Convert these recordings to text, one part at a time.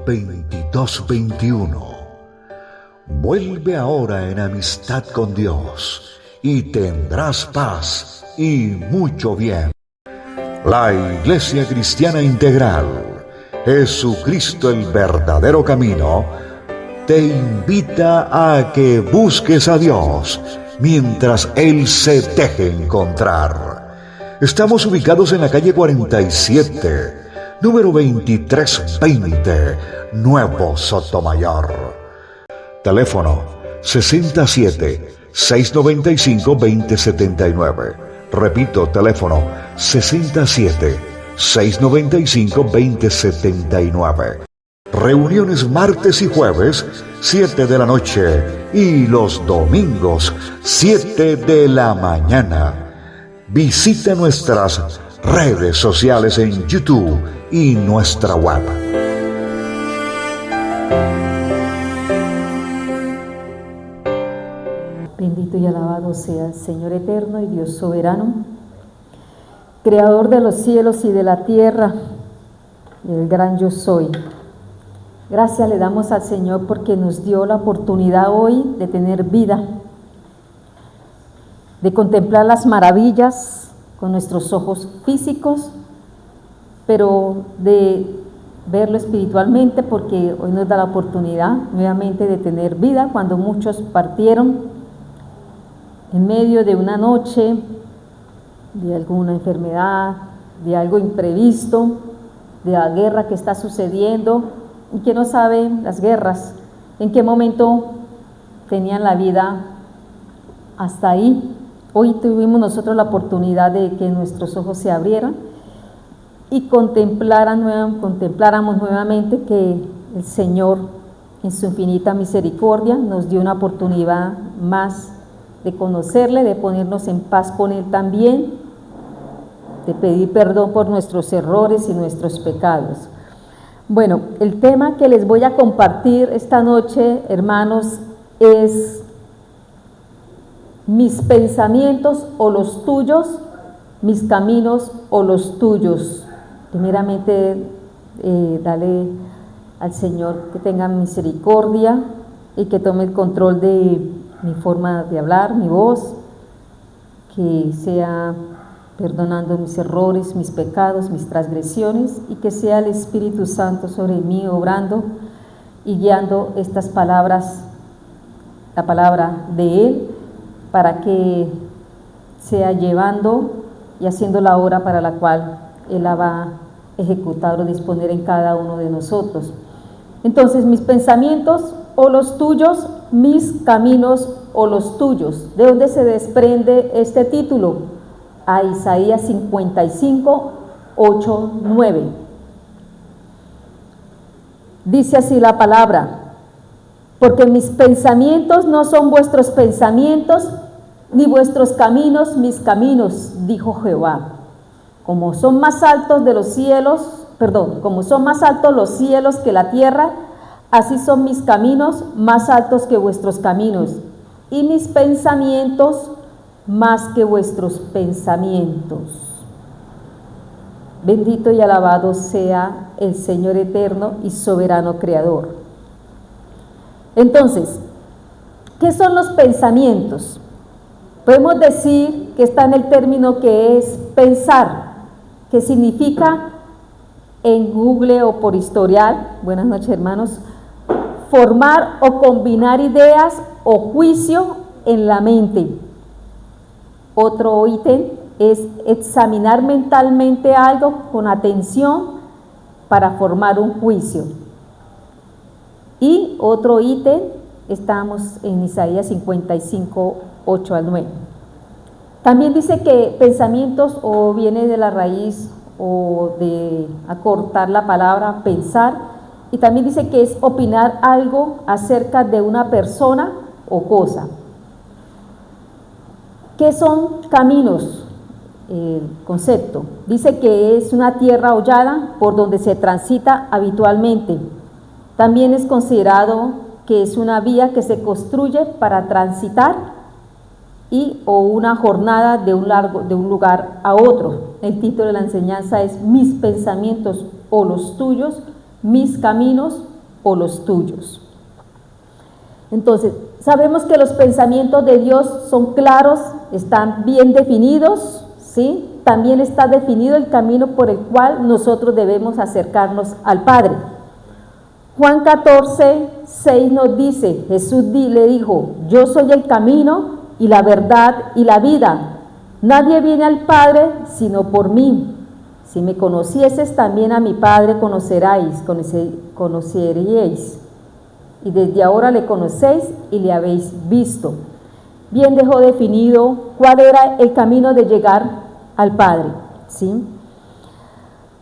2221. Vuelve ahora en amistad con Dios y tendrás paz y mucho bien. La Iglesia Cristiana Integral, Jesucristo el verdadero camino, te invita a que busques a Dios mientras Él se deje encontrar. Estamos ubicados en la calle 47, número 2320, Nuevo Sotomayor. Teléfono 67-695-2079. Repito, teléfono 67-695-2079. Reuniones martes y jueves, 7 de la noche, y los domingos, 7 de la mañana. Visita nuestras redes sociales en YouTube y nuestra web. Bendito y alabado sea el Señor eterno y Dios soberano, creador de los cielos y de la tierra, el gran yo soy. Gracias le damos al Señor porque nos dio la oportunidad hoy de tener vida, de contemplar las maravillas con nuestros ojos físicos, pero de verlo espiritualmente, porque hoy nos da la oportunidad nuevamente de tener vida cuando muchos partieron en medio de una noche, de alguna enfermedad, de algo imprevisto, de la guerra que está sucediendo, y que no saben las guerras, en qué momento tenían la vida hasta ahí. Hoy tuvimos nosotros la oportunidad de que nuestros ojos se abrieran y contempláramos nuevamente que el Señor, en su infinita misericordia, nos dio una oportunidad más de conocerle, de ponernos en paz con Él también, de pedir perdón por nuestros errores y nuestros pecados. Bueno, el tema que les voy a compartir esta noche, hermanos, es mis pensamientos o los tuyos, mis caminos o los tuyos. Primeramente, dale al Señor que tenga misericordia y que tome el control de mi forma de hablar, mi voz, que sea perdonando mis errores, mis pecados, mis transgresiones, y que sea el Espíritu Santo sobre mí obrando y guiando estas palabras, la palabra de Él, para que sea llevando y haciendo la obra para la cual Él la va a ejecutar o disponer en cada uno de nosotros. Entonces, mis pensamientos o los tuyos, mis caminos o los tuyos. ¿De dónde se desprende este título? A Isaías 55, 8, 9. Dice así la palabra: porque mis pensamientos no son vuestros pensamientos, ni vuestros caminos mis caminos, dijo Jehová. Como son más altos de los cielos, como son más altos los cielos que la tierra, así son mis caminos más altos que vuestros caminos, y mis pensamientos más que vuestros pensamientos. Bendito y alabado sea el Señor eterno y soberano creador. Entonces, ¿qué son los pensamientos? Podemos decir que está en el término que es pensar, que significa en Google o por historial, buenas noches hermanos, formar o combinar ideas o juicio en la mente. Otro ítem es examinar mentalmente algo con atención para formar un juicio. Y otro ítem, estamos en Isaías 55, 8 al 9. También dice que pensamientos o viene de la raíz o de acortar la palabra pensar, y también dice que es opinar algo acerca de una persona o cosa. ¿Qué son caminos? El concepto. Dice que es una tierra hollada por donde se transita habitualmente. También es considerado que es una vía que se construye para transitar o una jornada de un lugar a otro. El título de la enseñanza es Mis pensamientos o los tuyos, mis caminos o los tuyos. Entonces, sabemos que los pensamientos de Dios son claros, están bien definidos, ¿sí? También está definido el camino por el cual nosotros debemos acercarnos al Padre. Juan 14, 6 nos dice, Jesús le dijo, yo soy el camino y la verdad y la vida. Nadie viene al Padre sino por mí. Si me conocieses, también a mi Padre conoceríais. Y desde ahora le conocéis y le habéis visto. Bien dejó definido cuál era el camino de llegar al Padre, ¿sí?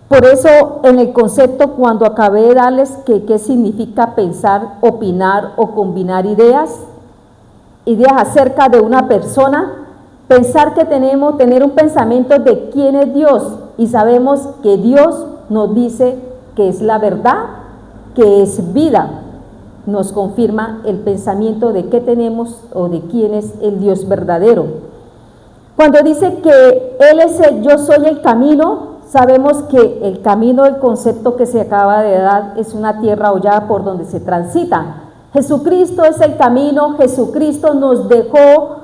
Por eso, en el concepto, cuando acabé de darles qué significa pensar, opinar o combinar ideas acerca de una persona, pensar que tener un pensamiento de quién es Dios, y sabemos que Dios nos dice que es la verdad, que es vida, nos confirma el pensamiento de qué tenemos o de quién es el Dios verdadero. Cuando dice que Él es yo soy el camino, sabemos que el camino, el concepto que se acaba de dar, es una tierra hollada por donde se transita. Jesucristo es el camino, Jesucristo nos dejó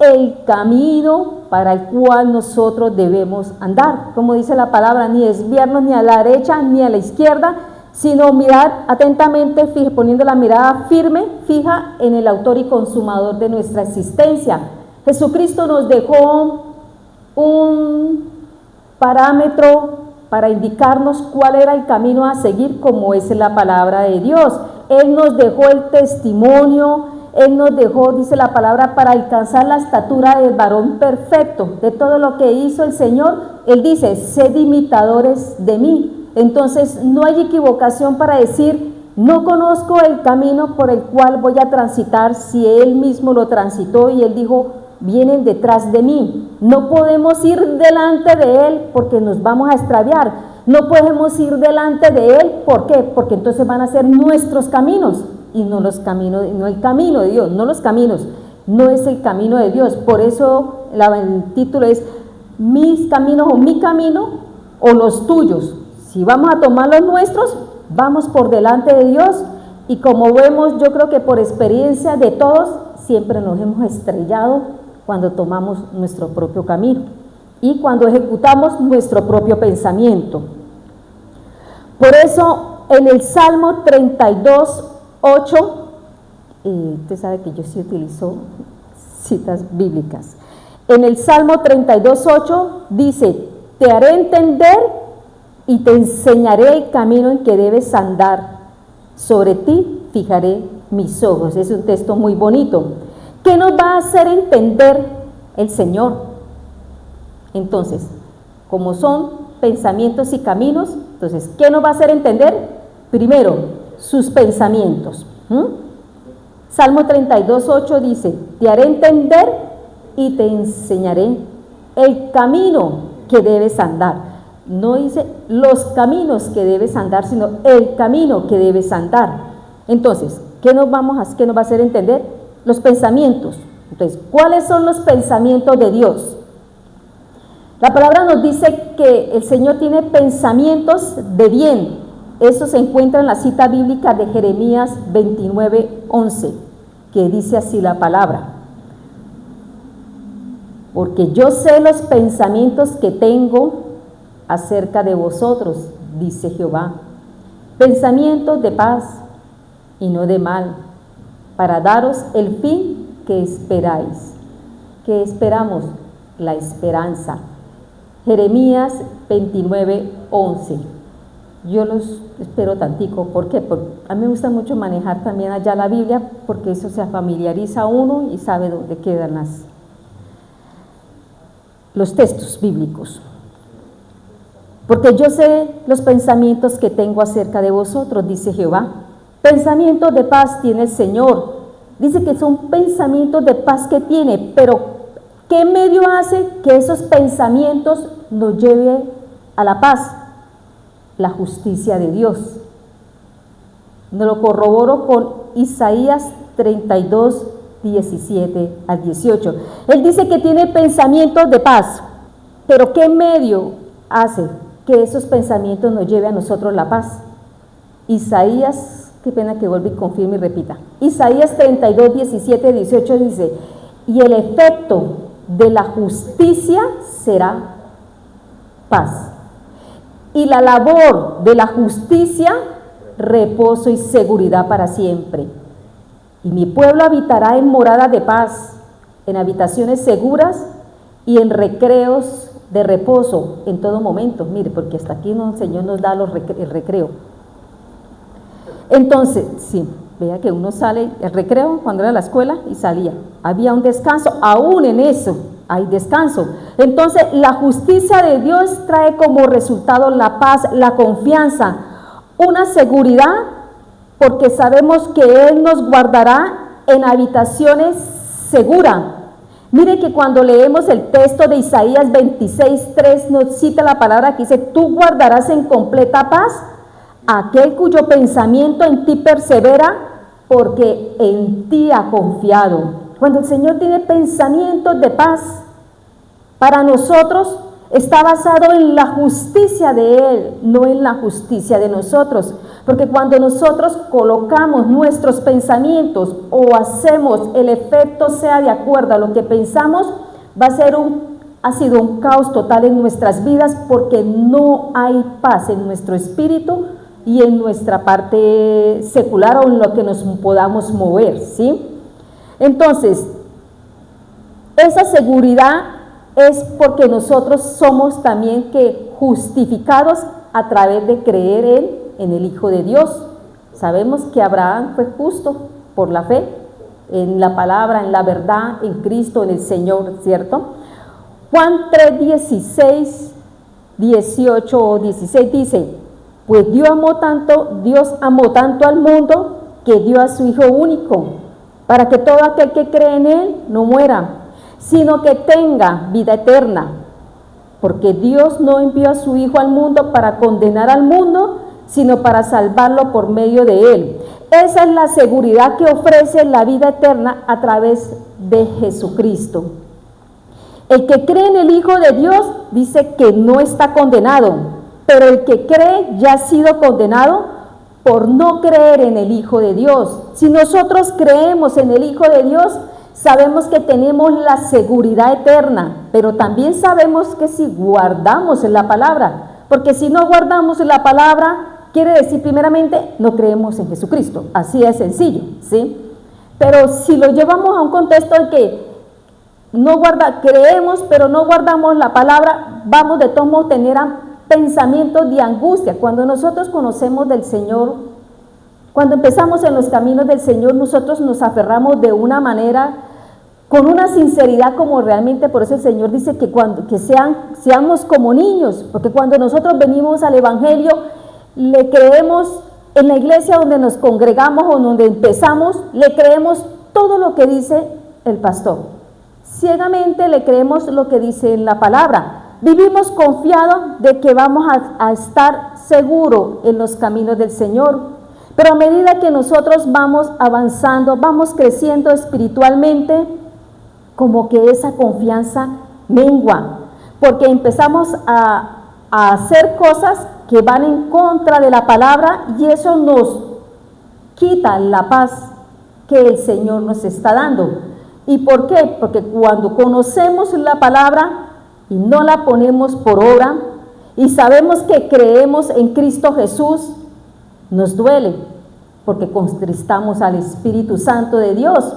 el camino para el cual nosotros debemos andar. Como dice la palabra, ni desviarnos ni a la derecha ni a la izquierda, sino mirar atentamente, poniendo la mirada firme, fija en el autor y consumador de nuestra existencia. Jesucristo nos dejó un parámetro para indicarnos cuál era el camino a seguir, como es la palabra de Dios. Él nos dejó el testimonio, Él nos dejó, dice la palabra, para alcanzar la estatura del varón perfecto. De todo lo que hizo el Señor, Él dice, sed imitadores de mí. Entonces no hay equivocación para decir, no conozco el camino por el cual voy a transitar, si Él mismo lo transitó y Él dijo, vienen detrás de mí. No podemos ir delante de Él porque nos vamos a extraviar. No podemos ir delante de Él, ¿por qué? Porque entonces van a ser nuestros caminos y no los caminos, no el camino de Dios, no los caminos, no es el camino de Dios. Por eso el título es mis caminos o mi camino o los tuyos. Si vamos a tomar los nuestros, vamos por delante de Dios, y como vemos, yo creo que por experiencia de todos, siempre nos hemos estrellado cuando tomamos nuestro propio camino y cuando ejecutamos nuestro propio pensamiento. Por eso, en el Salmo 32, 8, usted sabe que yo sí utilizo citas bíblicas. En el Salmo 32, 8 dice, te haré entender y te enseñaré el camino en que debes andar. Sobre ti fijaré mis ojos. Es un texto muy bonito. ¿Qué nos va a hacer entender el Señor? Entonces, como son pensamientos y caminos, entonces, ¿qué nos va a hacer entender? Primero, sus pensamientos. Salmo 32, 8 dice, te haré entender y te enseñaré el camino que debes andar. No dice los caminos que debes andar, sino el camino que debes andar. Entonces, ¿qué nos va a hacer entender? Los pensamientos. Entonces, ¿cuáles son los pensamientos de Dios? La palabra nos dice que el Señor tiene pensamientos de bien. Eso se encuentra en la cita bíblica de Jeremías 29, 11, que dice así la palabra. Porque yo sé los pensamientos que tengo acerca de vosotros, dice Jehová, pensamientos de paz y no de mal, para daros el fin que esperáis. ¿Qué esperamos? La esperanza. Jeremías 29, 11. Yo los espero tantico, ¿por qué? Porque a mí me gusta mucho manejar también allá la Biblia, porque eso se familiariza uno y sabe dónde quedan los textos bíblicos. Porque yo sé los pensamientos que tengo acerca de vosotros, dice Jehová. Pensamientos de paz tiene el Señor. Dice que son pensamientos de paz que tiene, pero ¿qué medio hace que esos pensamientos nos lleven a la paz? La justicia de Dios. Me lo corroboro con Isaías 32, 17 al 18. Él dice que tiene pensamientos de paz, pero ¿qué medio hace que esos pensamientos nos lleven a nosotros la paz? Isaías Qué pena que vuelva y confirme y repita. Isaías 32, 17, 18 dice, y el efecto de la justicia será paz. Y la labor de la justicia, reposo y seguridad para siempre. Y mi pueblo habitará en morada de paz, en habitaciones seguras y en recreos de reposo en todo momento. Mire, porque hasta aquí el Señor nos da el recreo. Entonces, sí, vea que uno sale, el recreo cuando era a la escuela y salía. Había un descanso, aún en eso hay descanso. Entonces, la justicia de Dios trae como resultado la paz, la confianza, una seguridad, porque sabemos que Él nos guardará en habitaciones seguras. Mire que cuando leemos el texto de Isaías 26:3 nos cita la palabra que dice, tú guardarás en completa paz aquel cuyo pensamiento en ti persevera, porque en ti ha confiado. Cuando el Señor tiene pensamientos de paz para nosotros, está basado en la justicia de Él, no en la justicia de nosotros. Porque cuando nosotros colocamos nuestros pensamientos o hacemos el efecto sea de acuerdo a lo que pensamos, ha sido un caos total en nuestras vidas, porque no hay paz en nuestro espíritu y en nuestra parte secular o en lo que nos podamos mover, ¿sí? Entonces, esa seguridad es porque nosotros somos también que justificados a través de creer en el Hijo de Dios. Sabemos que Abraham fue justo por la fe, en la palabra, en la verdad, en Cristo, en el Señor, ¿cierto? Juan 3:16, 18 o 16 dice, pues Dios amó tanto al mundo que dio a su Hijo único, para que todo aquel que cree en Él no muera, sino que tenga vida eterna. Porque Dios no envió a su Hijo al mundo para condenar al mundo, sino para salvarlo por medio de Él. Esa es la seguridad que ofrece la vida eterna a través de Jesucristo. El que cree en el Hijo de Dios dice que no está condenado, pero el que cree ya ha sido condenado por no creer en el Hijo de Dios. Si nosotros creemos en el Hijo de Dios, sabemos que tenemos la seguridad eterna, pero también sabemos que si guardamos en la palabra, porque si no guardamos en la palabra, quiere decir primeramente no creemos en Jesucristo, así de sencillo, ¿sí? Pero si lo llevamos a un contexto en que creemos pero no guardamos la palabra, vamos de todos modos a tener pensamientos de angustia. Cuando nosotros conocemos del Señor, cuando empezamos en los caminos del Señor, nosotros nos aferramos de una manera, con una sinceridad, como realmente, por eso el Señor dice que seamos como niños, porque cuando nosotros venimos al Evangelio, le creemos en la iglesia donde nos congregamos o donde empezamos, le creemos todo lo que dice el pastor. Ciegamente le creemos lo que dice en la palabra. Vivimos confiados de que vamos a estar seguros en los caminos del Señor. Pero a medida que nosotros vamos avanzando, vamos creciendo espiritualmente, como que esa confianza mengua, porque empezamos a hacer cosas que van en contra de la palabra y eso nos quita la paz que el Señor nos está dando. ¿Y por qué? Porque cuando conocemos la palabra y no la ponemos por obra y sabemos que creemos en Cristo Jesús, nos duele porque contristamos al Espíritu Santo de Dios,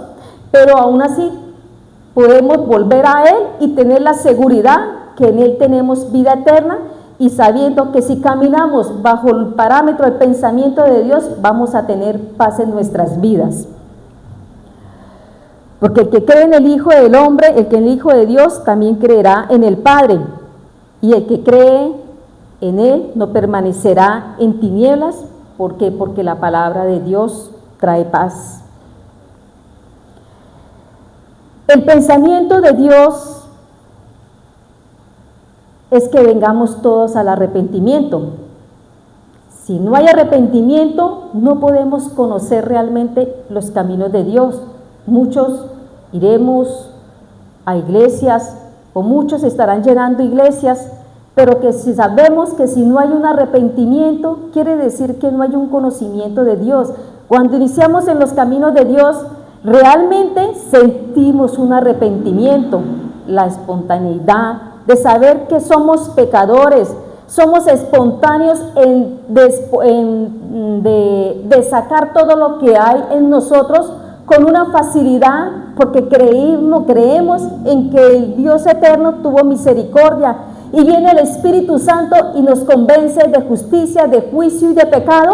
pero aún así podemos volver a Él y tener la seguridad que en Él tenemos vida eterna, y sabiendo que si caminamos bajo el parámetro del pensamiento de Dios, vamos a tener paz en nuestras vidas. Porque el que cree en el Hijo del Hombre, el que en el Hijo de Dios, también creerá en el Padre. Y el que cree en Él no permanecerá en tinieblas. ¿Por qué? Porque la palabra de Dios trae paz. El pensamiento de Dios es que vengamos todos al arrepentimiento. Si no hay arrepentimiento, no podemos conocer realmente los caminos de Dios. Muchos iremos a iglesias o muchos estarán llenando iglesias, pero que si sabemos que si no hay un arrepentimiento, quiere decir que no hay un conocimiento de Dios. Cuando iniciamos en los caminos de Dios, realmente sentimos un arrepentimiento, la espontaneidad de saber que somos pecadores, somos espontáneos de sacar todo lo que hay en nosotros con una facilidad, porque creemos en que el Dios eterno tuvo misericordia, y viene el Espíritu Santo y nos convence de justicia, de juicio y de pecado,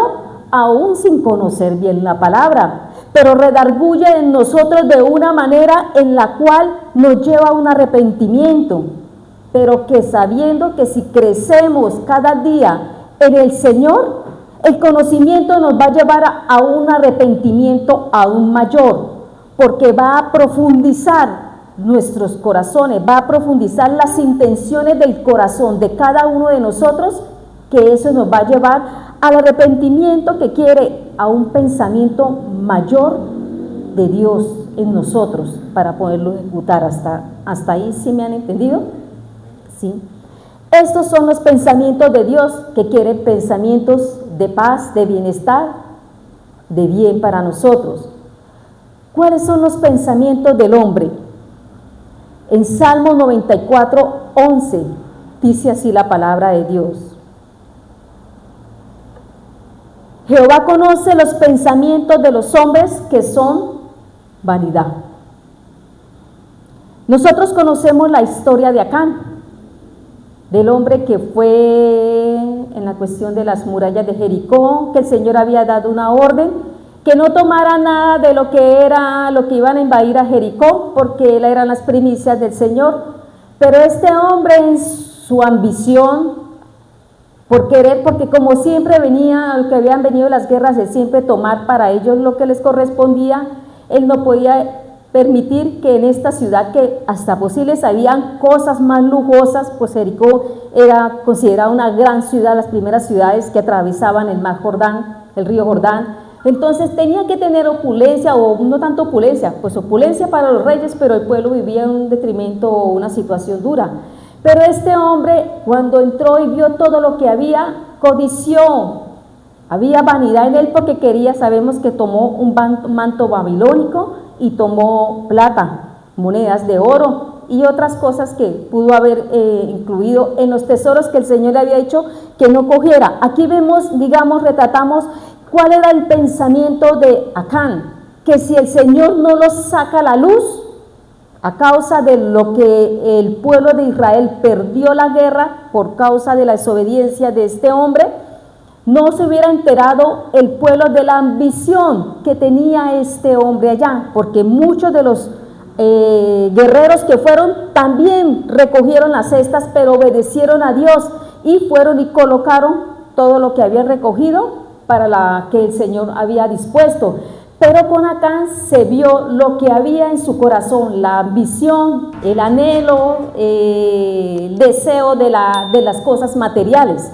aún sin conocer bien la palabra, pero redarguye en nosotros de una manera en la cual nos lleva a un arrepentimiento, pero que sabiendo que si crecemos cada día en el Señor, el conocimiento nos va a llevar a un arrepentimiento aún mayor, porque va a profundizar nuestros corazones, va a profundizar las intenciones del corazón de cada uno de nosotros, que eso nos va a llevar al arrepentimiento que quiere a un pensamiento mayor de Dios en nosotros para poderlo ejecutar. Hasta ahí, ¿sí me han entendido? ¿Sí? Estos son los pensamientos de Dios, que quiere pensamientos de paz, de bienestar, de bien para nosotros. ¿Cuáles son los pensamientos del hombre? En Salmo 94, 11, dice así la palabra de Dios: Jehová conoce los pensamientos de los hombres, que son vanidad. Nosotros conocemos la historia de Acán, del hombre que fue en la cuestión de las murallas de Jericó, que el Señor había dado una orden que no tomara nada de lo que iban a invadir a Jericó, porque él eran las primicias del Señor. Pero este hombre, en su ambición, porque como siempre que habían venido las guerras, de siempre tomar para ellos lo que les correspondía, él no podía permitir que en esta ciudad, que hasta posibles habían cosas más lujosas, pues Jericó era considerada una gran ciudad, las primeras ciudades que atravesaban el mar Jordán, el río Jordán. Entonces tenía que tener opulencia, o no tanto opulencia, pues opulencia para los reyes, pero el pueblo vivía en un detrimento o una situación dura. Pero este hombre, cuando entró y vio todo lo que había, codició. Había vanidad en él, porque sabemos que tomó un manto babilónico y tomó plata, monedas de oro y otras cosas que pudo haber incluido en los tesoros que el Señor le había dicho que no cogiera. Aquí vemos, retratamos cuál era el pensamiento de Acán, que si el Señor no lo saca a la luz, a causa de lo que el pueblo de Israel perdió la guerra por causa de la desobediencia de este hombre, no se hubiera enterado el pueblo de la ambición que tenía este hombre allá, porque muchos de los guerreros que fueron también recogieron las cestas, pero obedecieron a Dios y fueron y colocaron todo lo que habían recogido para la que el Señor había dispuesto. Pero con Acán se vio lo que había en su corazón, la ambición, el anhelo, el deseo de las cosas materiales.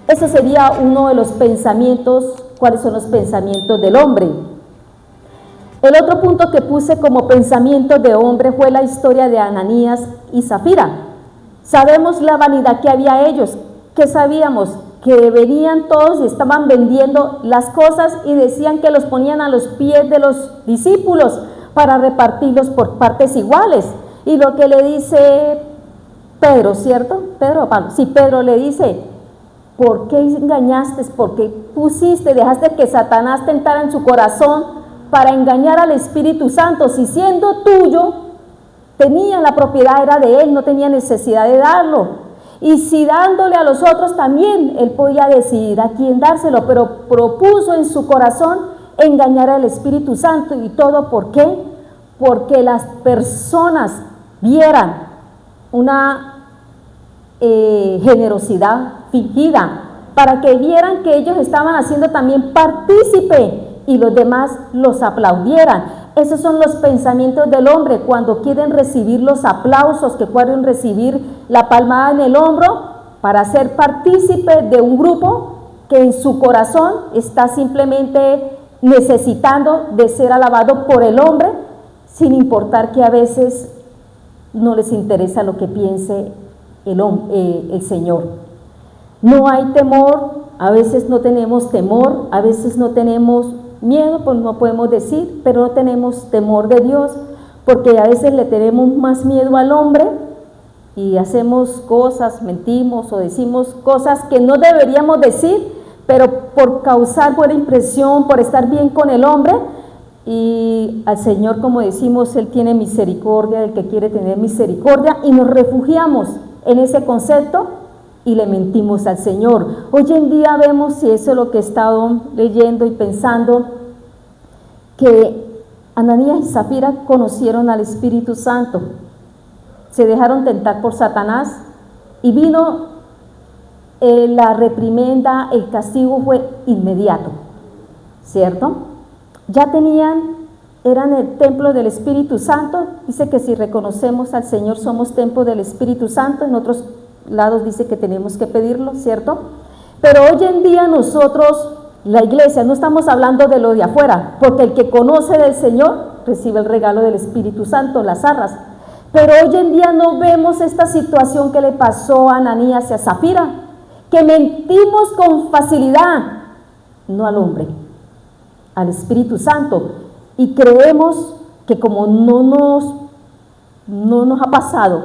Ese sería uno de los pensamientos. ¿Cuáles son los pensamientos del hombre? El otro punto que puse como pensamiento de hombre fue la historia de Ananías y Zafira. Sabemos la vanidad que había ellos. ¿Qué sabíamos? Que venían todos y estaban vendiendo las cosas y decían que los ponían a los pies de los discípulos para repartirlos por partes iguales. Y lo que le dice Pedro, ¿cierto? Pedro, Pablo. Sí, Pedro le dice: ¿por qué engañaste? ¿Por qué dejaste que Satanás tentara en su corazón para engañar al Espíritu Santo? Si siendo tuyo, tenía la propiedad, era de él, no tenía necesidad de darlo. Y si dándole a los otros también, él podía decidir a quién dárselo, pero propuso en su corazón engañar al Espíritu Santo. ¿Y todo por qué? Porque las personas vieran una generosidad fingida, para que vieran que ellos estaban haciendo también partícipe y los demás los aplaudieran. Esos son los pensamientos del hombre cuando quieren recibir los aplausos, que quieren recibir la palmada en el hombro para ser partícipe de un grupo que en su corazón está simplemente necesitando de ser alabado por el hombre, sin importar que a veces no les interesa lo que piense el Señor. No hay temor, a veces no tenemos temor, a veces no tenemos miedo, pues no podemos decir, pero no tenemos temor de Dios, porque a veces le tenemos más miedo al hombre y hacemos cosas, mentimos o decimos cosas que no deberíamos decir, pero por causar buena impresión, por estar bien con el hombre. Y al Señor, como decimos, Él tiene misericordia del que quiere tener misericordia, y nos refugiamos en ese concepto y le mentimos al Señor. Hoy en día vemos, y eso es lo que he estado leyendo y pensando, que Ananías y Zafira conocieron al Espíritu Santo, se dejaron tentar por Satanás y vino la reprimenda, el castigo fue inmediato, ¿cierto? Ya eran el templo del Espíritu Santo. Dice que si reconocemos al Señor somos templo del Espíritu Santo. En otros lados dice que tenemos que pedirlo, ¿cierto? Pero hoy en día nosotros, la iglesia, no estamos hablando de lo de afuera, porque el que conoce del Señor recibe el regalo del Espíritu Santo, las arras. Pero hoy en día no vemos esta situación que le pasó a Ananías y a Zafira, que mentimos con facilidad, no al hombre, al Espíritu Santo, y creemos que como no nos ha pasado,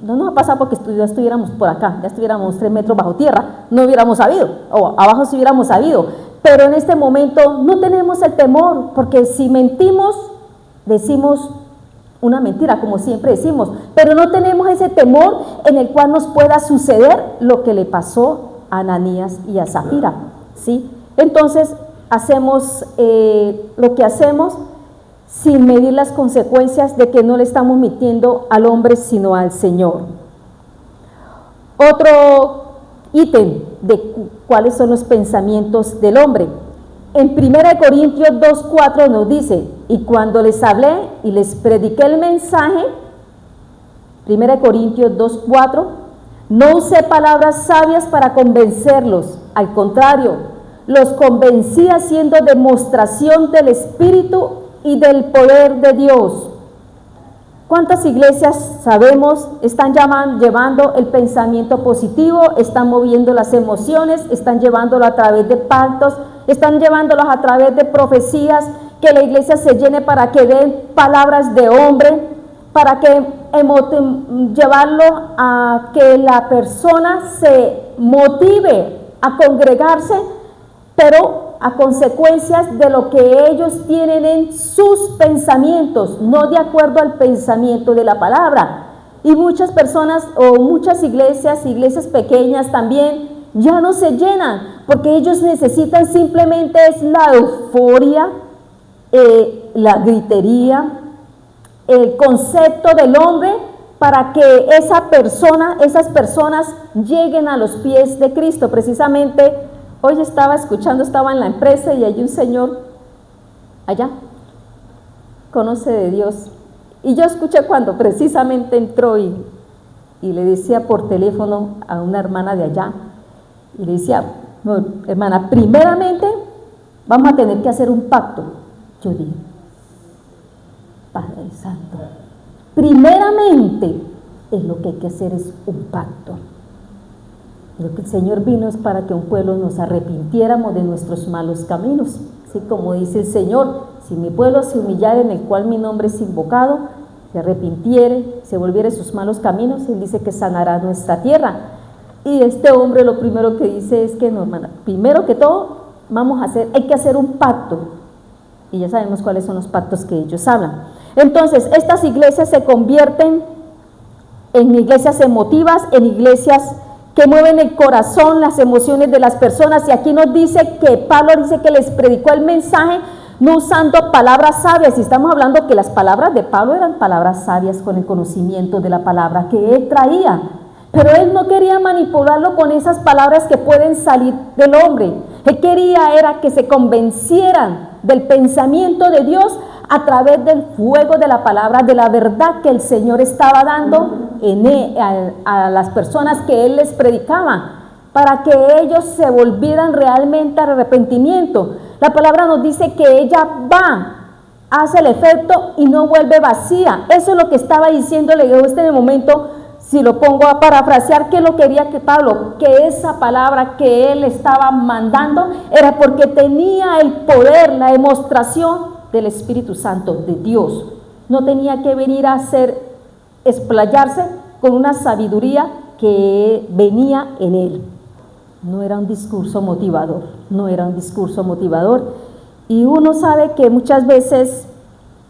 no nos ha pasado porque ya estuviéramos por acá, ya estuviéramos 3 metros bajo tierra, no hubiéramos sabido, o abajo sí hubiéramos sabido, pero en este momento no tenemos el temor, porque si mentimos, decimos una mentira, como siempre decimos, pero no tenemos ese temor en el cual nos pueda suceder lo que le pasó a Ananías y a Zafira, ¿sí? Entonces, hacemos lo que hacemos sin medir las consecuencias de que no le estamos mintiendo al hombre, sino al Señor. Otro ítem de cuáles son los pensamientos del hombre. En 1 Corintios 2:4 nos dice: y cuando les hablé y les prediqué el mensaje, 1 Corintios 2:4, no usé palabras sabias para convencerlos, al contrario, los convencí haciendo demostración del Espíritu y del poder de Dios. ¿Cuántas iglesias sabemos están llevando el pensamiento positivo, están moviendo las emociones, están llevándolo a través de pactos, están llevándolos a través de profecías, que la iglesia se llene para que den palabras de hombre, para que llevarlo a que la persona se motive a congregarse, pero a consecuencias de lo que ellos tienen en sus pensamientos, no de acuerdo al pensamiento de la palabra. Y muchas personas o muchas iglesias pequeñas también ya no se llenan, porque ellos necesitan simplemente es la euforia, la gritería, el concepto del hombre, para que esas personas lleguen a los pies de Cristo. Precisamente hoy estaba en la empresa y hay un señor allá, conoce de Dios, y yo escuché cuando precisamente entró y le decía por teléfono a una hermana de allá, y le decía: no, hermana, primeramente vamos a tener que hacer un pacto. Yo dije: Padre Santo, primeramente es lo que hay que hacer, es un pacto. Lo que el Señor vino es para que un pueblo nos arrepintiéramos de nuestros malos caminos. Así como dice el Señor: si mi pueblo se humillare, en el cual mi nombre es invocado, se arrepintiere, se volviere sus malos caminos, Él dice que sanará nuestra tierra. Y este hombre lo primero que dice es que no, hermana, primero que todo hay que hacer un pacto. Y ya sabemos cuáles son los pactos que ellos hablan. Entonces, estas iglesias se convierten en iglesias emotivas, en iglesias que mueven el corazón, las emociones de las personas. Y aquí nos dice que Pablo dice que les predicó el mensaje no usando palabras sabias. Y estamos hablando que las palabras de Pablo eran palabras sabias con el conocimiento de la palabra que él traía. Pero él no quería manipularlo con esas palabras que pueden salir del hombre. Él quería era que se convencieran del pensamiento de Dios a través del fuego de la palabra, de la verdad que el Señor estaba dando a las personas que Él les predicaba, para que ellos se volvieran realmente al arrepentimiento. La palabra nos dice que ella hace el efecto y no vuelve vacía. Eso es lo que estaba diciéndole yo en el momento. si lo pongo a parafrasear, ¿qué lo quería que Pablo? Que esa palabra que él estaba mandando era porque tenía el poder, la demostración del Espíritu Santo, de Dios. No tenía que venir a explayarse con una sabiduría que venía en él. No era un discurso motivador, no era un discurso motivador. Y uno sabe que muchas veces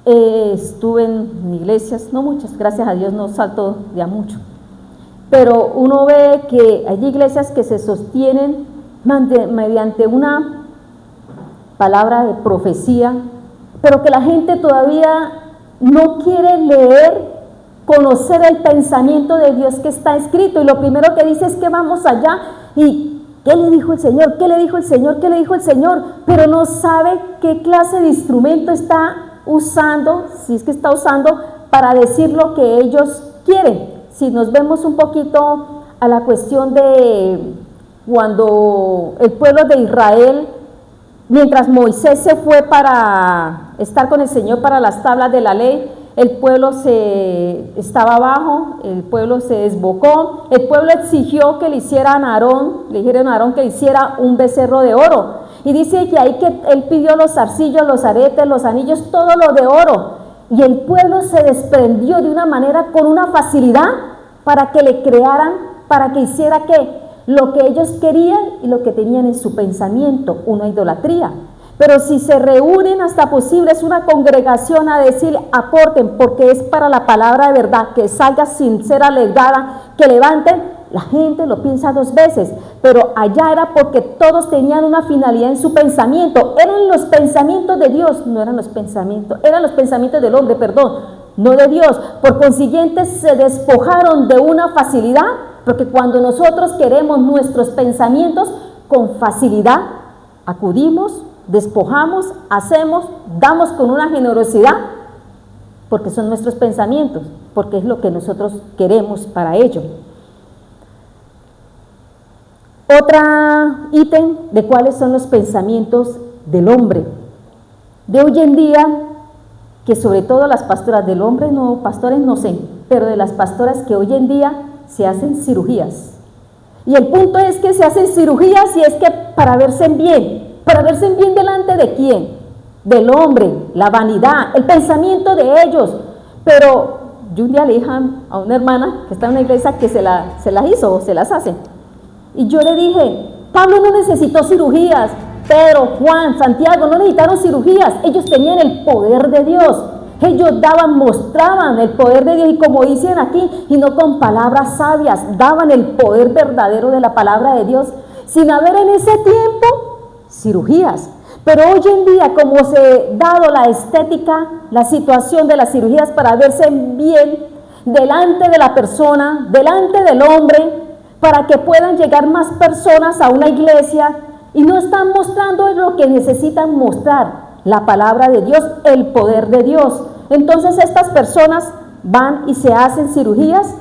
estuve en iglesias, no muchas, gracias a Dios no salto ya mucho, pero uno ve que hay iglesias que se sostienen mediante una palabra de profecía, pero que la gente todavía no quiere leer, conocer el pensamiento de Dios que está escrito, y lo primero que dice es que vamos allá y ¿qué le dijo el Señor? ¿Qué le dijo el Señor? ¿Qué le dijo el Señor? Pero no sabe qué clase de instrumento está usando, si es que está usando, para decir lo que ellos quieren. Si nos vemos un poquito a la cuestión de cuando el pueblo de Israel, mientras Moisés se fue para estar con el Señor para las tablas de la ley, el pueblo estaba abajo, el pueblo se desbocó, el pueblo exigió que le dijeron a Aarón que hiciera un becerro de oro, y dice que ahí que él pidió los zarcillos, los aretes, los anillos, todo lo de oro, y el pueblo se desprendió de una manera, con una facilidad, para que le crearan, para que hiciera lo que ellos querían y lo que tenían en su pensamiento, una idolatría. Pero si se reúnen hasta posible, es una congregación a decir, aporten, porque es para la palabra de verdad, que salga sin ser alegada, que levanten, la gente lo piensa dos veces, pero allá era porque todos tenían una finalidad en su pensamiento, eran los pensamientos de Dios, no eran los pensamientos, eran los pensamientos del hombre, perdón, no de Dios. Por consiguiente se despojaron de una facilidad, porque cuando nosotros queremos nuestros pensamientos, con facilidad acudimos, despojamos, hacemos, damos con una generosidad, porque son nuestros pensamientos, porque es lo que nosotros queremos para ello. Otra ítem de cuáles son los pensamientos del hombre de hoy en día, que sobre todo las pastoras del hombre, no, pastores no sé, pero de las pastoras que hoy en día se hacen cirugías. Y el punto es que se hacen cirugías y es que para verse bien delante de quién, del hombre, la vanidad, el pensamiento de ellos. Pero yo un día le dije a una hermana que está en una iglesia que se las hizo o se las hace, y yo le dije, Pablo no necesitó cirugías, Pedro, Juan, Santiago no necesitaron cirugías, ellos tenían el poder de Dios, ellos mostraban el poder de Dios, y como dicen aquí, y no con palabras sabias, daban el poder verdadero de la palabra de Dios, sin haber en ese tiempo cirugías. Pero hoy en día, como se ha dado la estética, la situación de las cirugías para verse bien delante de la persona, delante del hombre, para que puedan llegar más personas a una iglesia, y no están mostrando lo que necesitan mostrar, la palabra de Dios, el poder de Dios. Entonces estas personas van y se hacen cirugías.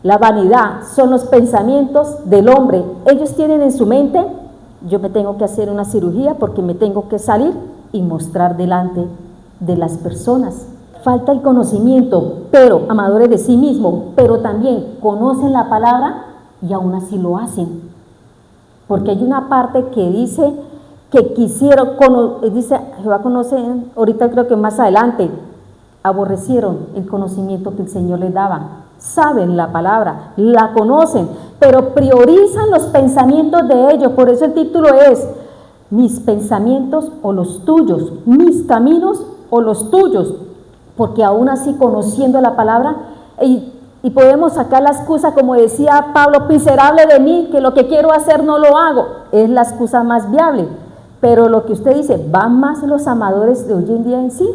La vanidad son los pensamientos del hombre. Ellos tienen en su mente, yo me tengo que hacer una cirugía porque me tengo que salir y mostrar delante de las personas. Falta el conocimiento, pero amadores de sí mismos, pero también conocen la palabra y aún así lo hacen. Porque hay una parte que dice que quisieron, dice Jehová conoce, ahorita creo que más adelante, aborrecieron el conocimiento que el Señor les daba. Saben la palabra, la conocen, pero priorizan los pensamientos de ellos. Por eso el título es mis pensamientos o los tuyos, mis caminos o los tuyos, porque aún así conociendo la palabra y podemos sacar la excusa, como decía Pablo, miserable de mí, que lo que quiero hacer no lo hago, es la excusa más viable. Pero lo que usted dice, van más los amadores de hoy en día en sí,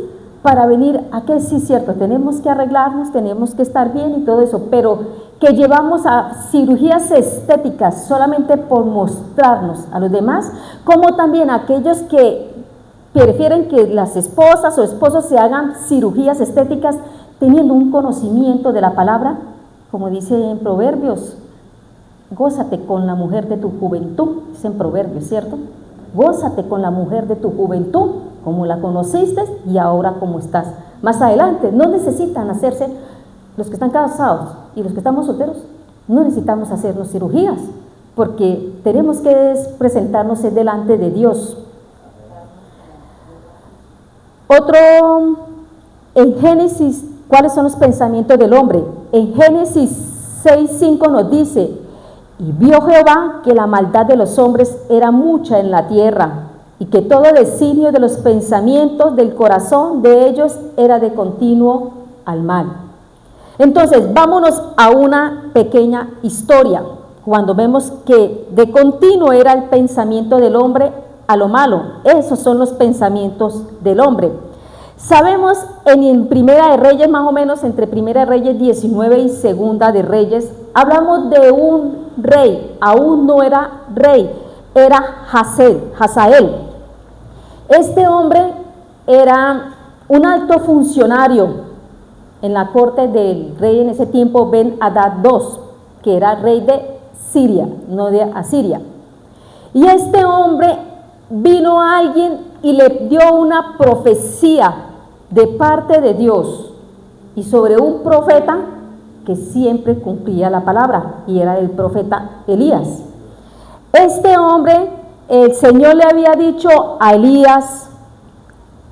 para venir a que sí es cierto, tenemos que arreglarnos, tenemos que estar bien y todo eso, pero que llevamos a cirugías estéticas solamente por mostrarnos a los demás, como también aquellos que prefieren que las esposas o esposos se hagan cirugías estéticas teniendo un conocimiento de la palabra, como dice en Proverbios, gózate con la mujer de tu juventud, dice en Proverbios, ¿cierto? Gózate con la mujer de tu juventud, como la conociste y ahora como estás. Más adelante, no necesitan hacerse, los que están casados y los que estamos solteros, no necesitamos hacernos cirugías, porque tenemos que presentarnos delante de Dios. Otro, en Génesis, ¿cuáles son los pensamientos del hombre? En Génesis 6:5 nos dice: y vio Jehová que la maldad de los hombres era mucha en la tierra, y que todo designio de los pensamientos del corazón de ellos era de continuo al mal. Entonces, vámonos a una pequeña historia, cuando vemos que de continuo era el pensamiento del hombre a lo malo. Esos son los pensamientos del hombre. Sabemos en Primera de Reyes, más o menos entre Primera de Reyes 19 y Segunda de Reyes, hablamos de un rey, aún no era rey, era Hazael. Este hombre era un alto funcionario en la corte del rey en ese tiempo, Ben-Hadad II, que era rey de Siria, no de Asiria. Y este hombre, vino a alguien y le dio una profecía de parte de Dios, y sobre un profeta que siempre cumplía la palabra, y era el profeta Elías. Este hombre, el Señor le había dicho a Elías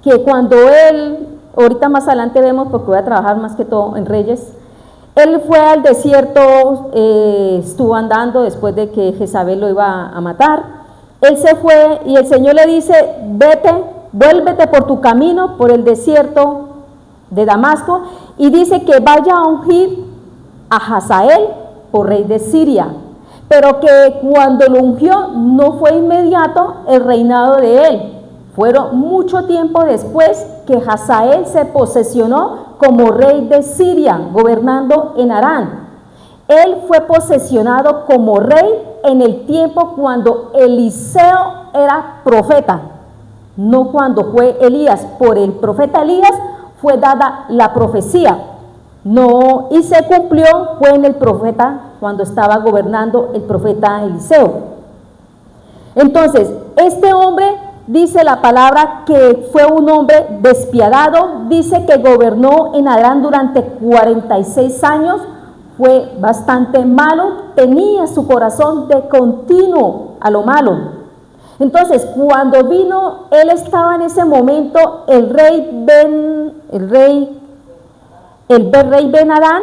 que cuando él, ahorita más adelante vemos, porque voy a trabajar más que todo en Reyes, él fue al desierto, estuvo andando después de que Jezabel lo iba a matar. Él se fue y el Señor le dice: vete, vuélvete por tu camino, por el desierto de Damasco, y dice que vaya a ungir a Hazael por rey de Siria, pero que cuando lo ungió no fue inmediato el reinado de él, fueron mucho tiempo después que Hazael se posesionó como rey de Siria, gobernando en Harán. Él fue posesionado como rey en el tiempo cuando Eliseo era profeta, no cuando fue Elías. Por el profeta Elías fue dada la profecía, no, y se cumplió, fue en el profeta, cuando estaba gobernando el profeta Eliseo. Entonces, este hombre, dice la palabra que fue un hombre despiadado, dice que gobernó en Harán durante 46 años, fue bastante malo, tenía su corazón de continuo a lo malo. Entonces, cuando vino, él estaba en ese momento, el rey Ben-Hadad,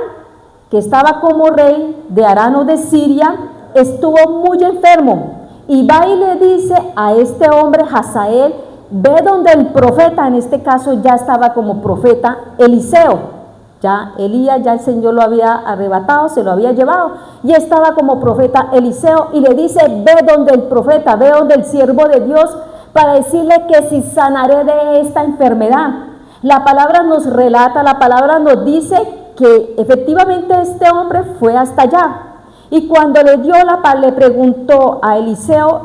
que estaba como rey de Harán o de Siria, estuvo muy enfermo, y va y le dice a este hombre Hazael: ve donde el profeta, en este caso ya estaba como profeta Eliseo, ya Elías, ya el Señor lo había arrebatado, se lo había llevado, y estaba como profeta Eliseo, y le dice: ve donde el profeta, ve donde el siervo de Dios, para decirle que si sanaré de esta enfermedad. La palabra nos relata, la palabra nos dice que efectivamente este hombre fue hasta allá, y cuando le preguntó a Eliseo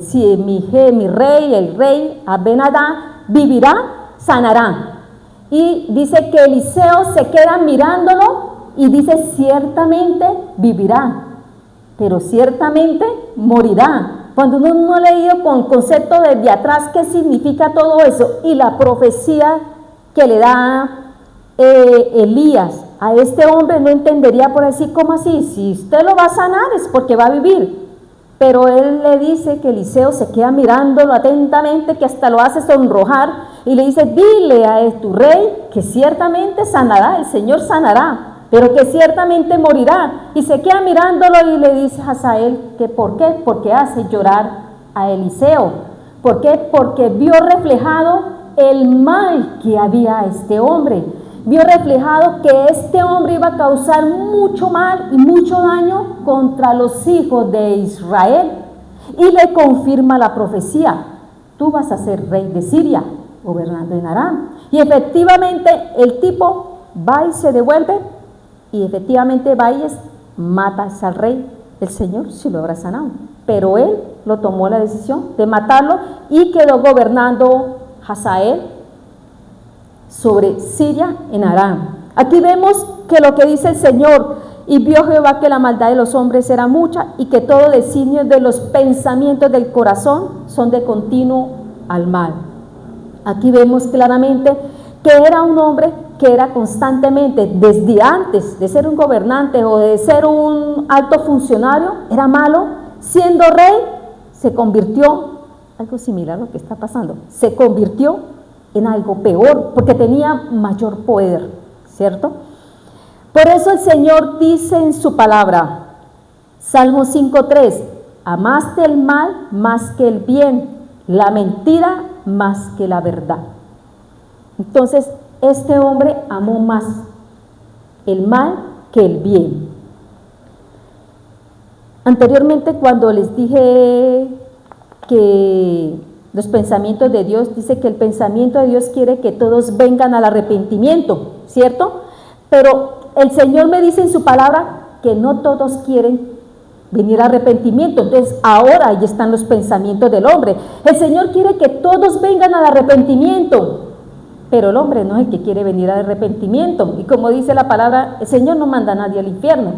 si mi rey, el rey Ben-Hadad, vivirá, sanará. Y dice que Eliseo se queda mirándolo y dice: ciertamente vivirá, pero ciertamente morirá. Cuando uno no ha leído con concepto desde atrás qué significa todo eso, y la profecía que le da Elías a este hombre, no entendería por decir: ¿cómo así? Si usted lo va a sanar es porque va a vivir. Pero él le dice que Eliseo se queda mirándolo atentamente, que hasta lo hace sonrojar, y le dice: dile a tu rey que ciertamente sanará, el Señor sanará, pero que ciertamente morirá. Y se queda mirándolo y le dice a Hazael que ¿por qué? Porque hace llorar a Eliseo. ¿Por qué? Porque vio reflejado el mal que había este hombre. Vio reflejado que este hombre iba a causar mucho mal y mucho daño contra los hijos de Israel, y le confirma la profecía: tú vas a ser rey de Siria, gobernando en Harán. Y efectivamente el tipo va y se devuelve, y efectivamente va y mata al rey. El Señor sí lo habrá sanado, pero él lo tomó la decisión de matarlo, y quedó gobernando Hazael sobre Siria en Harán. Aquí vemos que lo que dice el Señor: y vio Jehová que la maldad de los hombres era mucha, y que todo designio de los pensamientos del corazón son de continuo al mal. Aquí vemos claramente que era un hombre que era constantemente, desde antes de ser un gobernante o de ser un alto funcionario, era malo, siendo rey, se convirtió, algo similar a lo que está pasando, se convirtió en algo peor, porque tenía mayor poder, ¿cierto? Por eso el Señor dice en su palabra, Salmo 5:3, amaste el mal más que el bien, la mentira más que la verdad. Entonces, este hombre amó más el mal que el bien. Anteriormente, cuando les dije que los pensamientos de Dios, dice que el pensamiento de Dios quiere que todos vengan al arrepentimiento, ¿cierto? Pero el Señor me dice en su palabra que no todos quieren venir al arrepentimiento. Entonces ahora ahí están los pensamientos del hombre. El Señor quiere que todos vengan al arrepentimiento, pero el hombre no es el que quiere venir al arrepentimiento. Y como dice la palabra, el Señor no manda a nadie al infierno.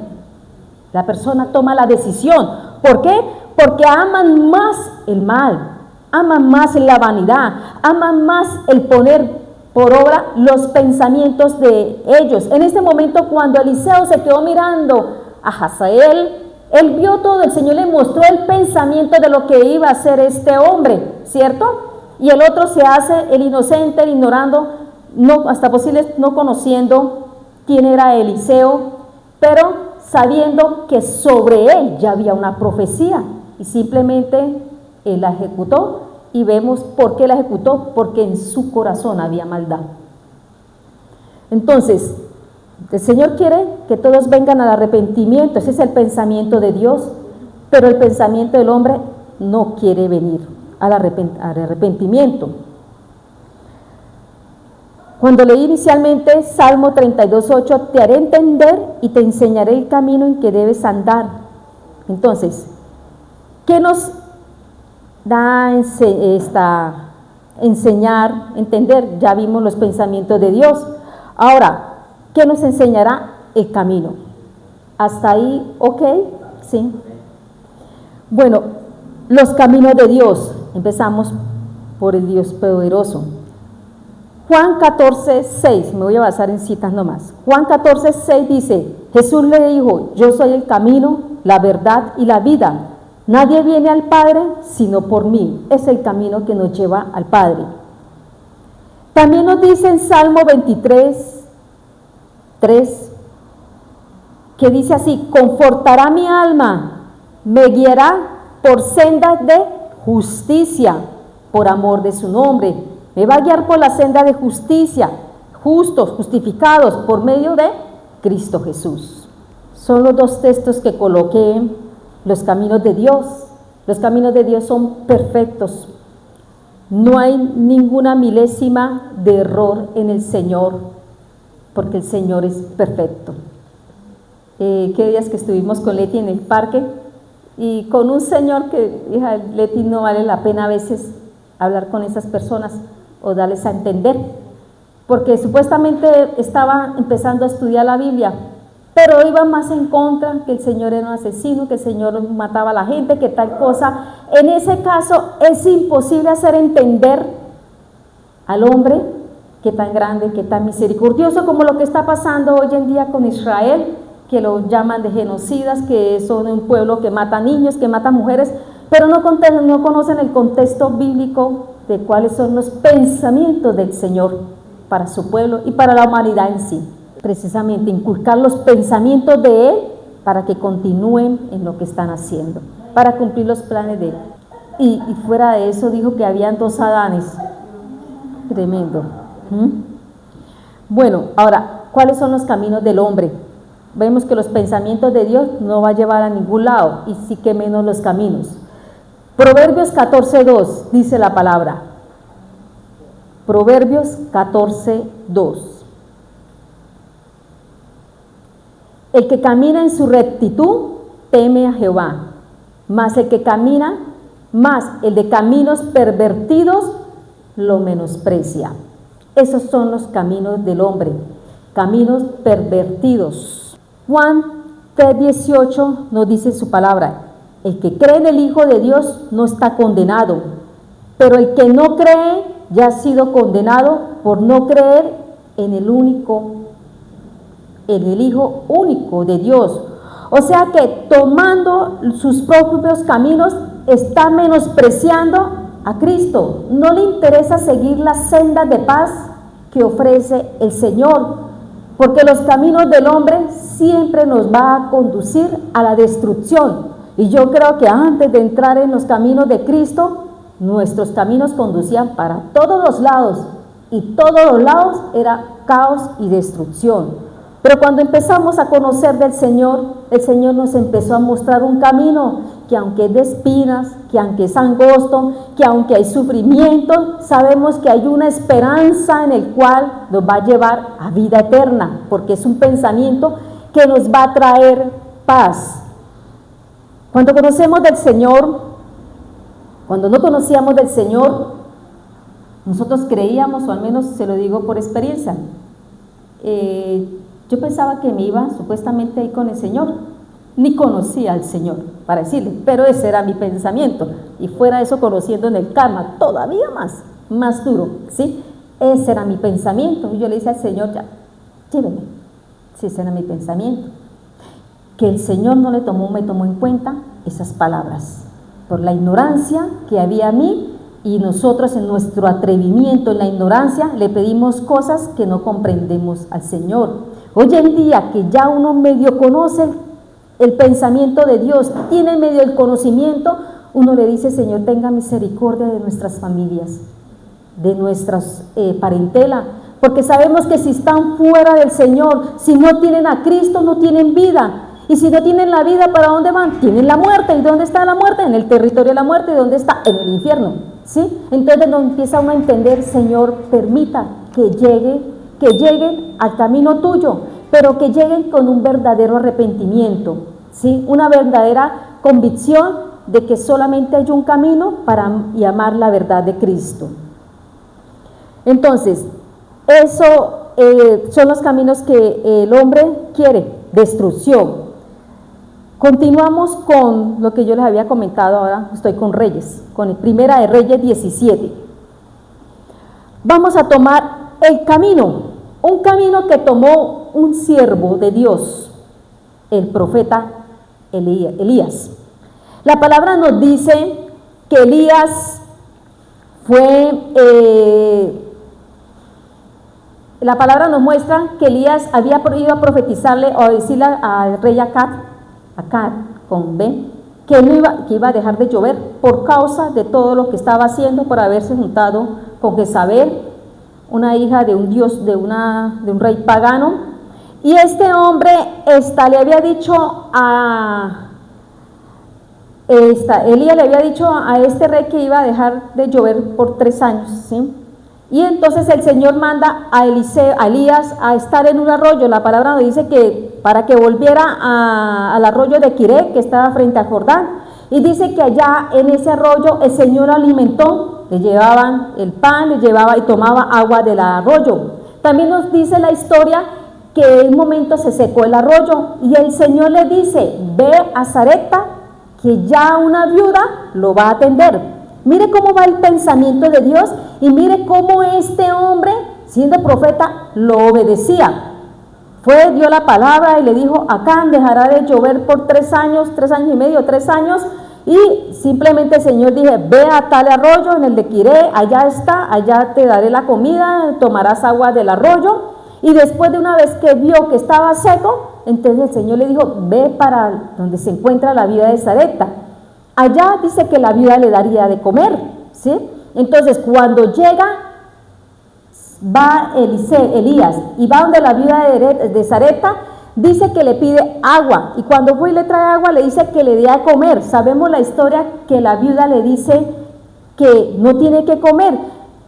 La persona toma la decisión. ¿Por qué? Porque aman más el mal, aman más la vanidad, aman más el poner por obra los pensamientos de ellos. En este momento, cuando Eliseo se quedó mirando a Hazael, él vio todo, el Señor le mostró el pensamiento de lo que iba a hacer este hombre, ¿cierto? Y el otro se hace el inocente, el ignorando, no, hasta posible no conociendo quién era Eliseo, pero sabiendo que sobre él ya había una profecía, y simplemente él la ejecutó. Y vemos por qué la ejecutó, porque en su corazón había maldad. Entonces, el Señor quiere que todos vengan al arrepentimiento, ese es el pensamiento de Dios, pero el pensamiento del hombre no quiere venir al arrepentimiento. Cuando leí inicialmente Salmo 32:8, te haré entender y te enseñaré el camino en que debes andar. Entonces, ¿qué nos da enseñar, entender? Ya vimos los pensamientos de Dios. Ahora, ¿qué nos enseñará? El camino. ¿Hasta ahí ok? Sí. Bueno, los caminos de Dios. Empezamos por el Dios poderoso. Juan 14:6, me voy a basar en citas nomás. Juan 14:6 dice, Jesús le dijo, yo soy el camino, la verdad y la vida. Nadie viene al Padre sino por mí. Es el camino que nos lleva al Padre. También nos dice en Salmo 23:3, que dice así, confortará mi alma, me guiará por sendas de justicia, por amor de su nombre. Me va a guiar por la senda de justicia, justos, justificados por medio de Cristo Jesús. Son los dos textos que coloqué. Los caminos de Dios. Los caminos de Dios son perfectos. No hay ninguna milésima de error en el Señor, porque el Señor es perfecto. Qué días que estuvimos con Leti en el parque y con un señor que, hija, Leti, no vale la pena a veces hablar con esas personas o darles a entender, porque supuestamente estaba empezando a estudiar la Biblia, pero iba más en contra, que el Señor era un asesino, que el Señor mataba a la gente, que tal cosa. En ese caso es imposible hacer entender al hombre que tan grande, que tan misericordioso, como lo que está pasando hoy en día con Israel, que lo llaman de genocidas, que son un pueblo que mata niños, que mata mujeres, pero no conocen el contexto bíblico de cuáles son los pensamientos del Señor para su pueblo y para la humanidad en sí. Precisamente inculcar los pensamientos de Él para que continúen en lo que están haciendo, para cumplir los planes de Él. Y fuera de eso dijo que habían dos Adanes. Tremendo. Bueno, ahora, ¿cuáles son los caminos del hombre? Vemos que los pensamientos de Dios no va a llevar a ningún lado, y sí que menos los caminos. Proverbios 14:2 dice la palabra. Proverbios 14:2. El que camina en su rectitud teme a Jehová, mas el de caminos pervertidos lo menosprecia. Esos son los caminos del hombre, caminos pervertidos. Juan 3:18 nos dice su palabra, el que cree en el Hijo de Dios no está condenado, pero el que no cree ya ha sido condenado por no creer en el Hijo único de Dios. O sea que tomando sus propios caminos está menospreciando a Cristo. No le interesa seguir las sendas de paz que ofrece el Señor, porque los caminos del hombre siempre nos va a conducir a la destrucción. Y yo creo que antes de entrar en los caminos de Cristo, nuestros caminos conducían para todos los lados, y todos los lados era caos y destrucción. Pero cuando empezamos a conocer del Señor, el Señor nos empezó a mostrar un camino que aunque es de espinas, que aunque es angosto, que aunque hay sufrimiento, sabemos que hay una esperanza en el cual nos va a llevar a vida eterna, porque es un pensamiento que nos va a traer paz. Cuando conocemos del Señor, cuando no conocíamos del Señor, nosotros creíamos, o al menos se lo digo por experiencia, yo pensaba que me iba supuestamente ahí con el Señor, ni conocía al Señor, para decirle, pero ese era mi pensamiento, y fuera de eso conociendo en el karma, todavía más duro, ¿sí? Ese era mi pensamiento, y yo le dije al Señor, ya, lléveme, sí, ese era mi pensamiento, que el Señor no me tomó en cuenta esas palabras, por la ignorancia que había en mí, y nosotros en nuestro atrevimiento, en la ignorancia, le pedimos cosas que no comprendemos al Señor. Hoy en día que ya uno medio conoce el pensamiento de Dios, tiene medio el conocimiento, uno le dice, Señor, tenga misericordia de nuestras familias, de nuestras parentela, porque sabemos que si están fuera del Señor, si no tienen a Cristo, no tienen vida. Y si no tienen la vida, ¿para dónde van? Tienen la muerte. ¿Y dónde está la muerte? En el territorio de la muerte. ¿Y dónde está? En el infierno. ¿Sí? Entonces nos empieza uno a entender, Señor, permita que lleguen al camino tuyo, pero que lleguen con un verdadero arrepentimiento, ¿sí? Una verdadera convicción de que solamente hay un camino para amar la verdad de Cristo. Entonces, eso son los caminos que el hombre quiere, destrucción. Continuamos con lo que yo les había comentado, ahora estoy con Reyes, con Primera de Reyes 17. Vamos a tomar el camino, un camino que tomó un siervo de Dios, el profeta Elías. La palabra nos dice que Elías la palabra nos muestra que Elías había ido a profetizarle o a decirle al rey Acab con B, que iba a dejar de llover por causa de todo lo que estaba haciendo, por haberse juntado con Jezabel, una hija de un dios, de un rey pagano. Y este hombre le había dicho Elías le había dicho a este rey que iba a dejar de llover por 3 años, ¿sí? Y entonces el Señor manda a Elías a estar en un arroyo. La palabra nos dice que para que volviera al arroyo de Quiré, que estaba frente a Jordán, y dice que allá en ese arroyo el Señor lo alimentó, le llevaban el pan, le llevaba y tomaba agua del arroyo. También nos dice la historia que en un momento se secó el arroyo y el Señor le dice, ve a Sarepta, que ya una viuda lo va a atender. Mire cómo va el pensamiento de Dios y mire cómo este hombre, siendo profeta, lo obedecía. Dio la palabra y le dijo, acá dejará de llover por 3 años, 3 años y medio, 3 años, y simplemente el Señor dijo, ve a tal arroyo en el de Quiré, allá está, allá te daré la comida, tomarás agua del arroyo. Y después de una vez que vio que estaba seco, entonces el Señor le dijo, ve para donde se encuentra la viuda de Sarepta. Allá dice que la viuda le daría de comer, ¿sí? Entonces cuando llega, va Elías y va donde la viuda de Sarepta, dice que le pide agua, y cuando fue y le trae agua le dice que le dé a comer. Sabemos la historia que la viuda le dice que no tiene que comer,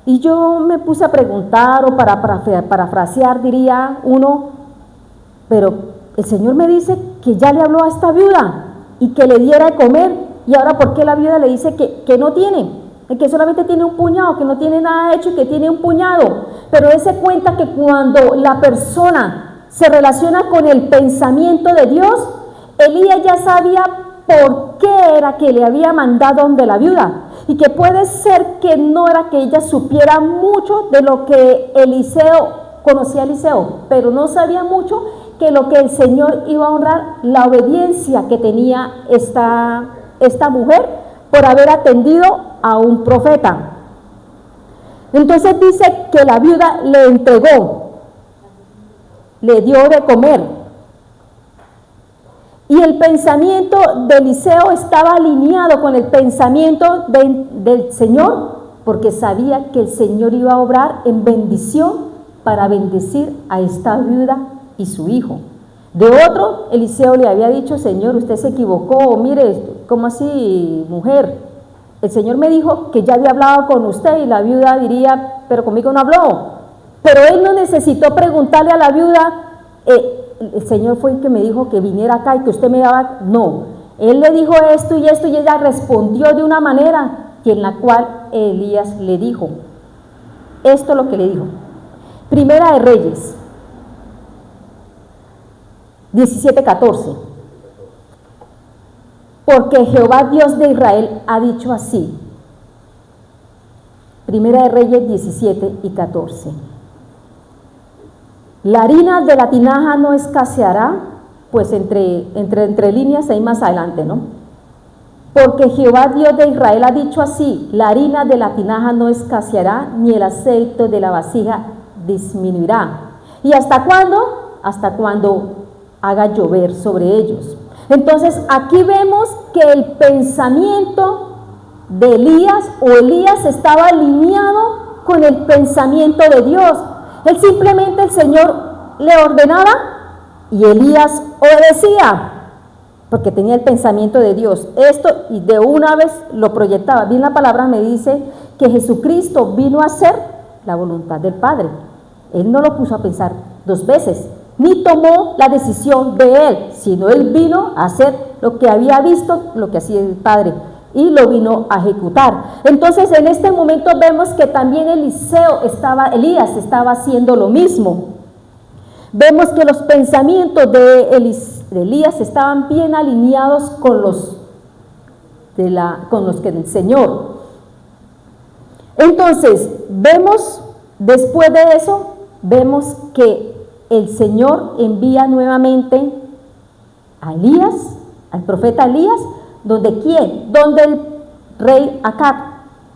y yo me puse a preguntar, o para parafrasear diría uno, pero el Señor me dice que ya le habló a esta viuda y que le diera de comer, y ahora ¿por qué la viuda le dice que no tiene? Que solamente tiene un puñado, que no tiene nada hecho y que tiene un puñado. Pero dése cuenta que cuando la persona se relaciona con el pensamiento de Dios, Elías ya sabía por qué era que le había mandado donde la viuda, y que puede ser que no era que ella supiera mucho de lo que Eliseo conocía a Eliseo, pero no sabía mucho que lo que el Señor iba a honrar, la obediencia que tenía esta mujer por haber atendido a un profeta. Entonces dice que la viuda le entregó, le dio de comer. Y el pensamiento de Eliseo estaba alineado con el pensamiento del Señor, porque sabía que el Señor iba a obrar en bendición para bendecir a esta viuda y su hijo. De otro, Eliseo le había dicho: Señor, usted se equivocó, mire, ¿cómo así, mujer? El Señor me dijo que ya había hablado con usted, y la viuda diría: pero conmigo no habló. Pero él no necesitó preguntarle a la viuda, el Señor fue el que me dijo que viniera acá y que usted me daba. No, él le dijo esto y esto, y ella respondió de una manera en la cual Elías le dijo. Esto es lo que le dijo. Primera de Reyes 17:14. Porque Jehová Dios de Israel ha dicho así. Primera de Reyes 17:14. La harina de la tinaja no escaseará, pues entre líneas ahí más adelante, ¿no? Porque Jehová Dios de Israel ha dicho así: la harina de la tinaja no escaseará, ni el aceite de la vasija disminuirá. ¿Y hasta cuándo? Hasta cuando haga llover sobre ellos. Entonces aquí vemos que el pensamiento de Elías estaba alineado con el pensamiento de Dios. Él simplemente, el Señor le ordenaba y Elías obedecía, porque tenía el pensamiento de Dios. Esto, y de una vez lo proyectaba. Bien, la palabra me dice que Jesucristo vino a hacer la voluntad del Padre. Él no lo puso a pensar dos veces, ni tomó la decisión de él, sino él vino a hacer lo que había visto, lo que hacía el Padre, y lo vino a ejecutar. Entonces, en este momento vemos que también Elías estaba haciendo lo mismo. Vemos que los pensamientos de Elías estaban bien alineados con los que del Señor. Entonces, después de eso, vemos que el Señor envía nuevamente a Elías, al profeta Elías, ¿donde el rey Acab,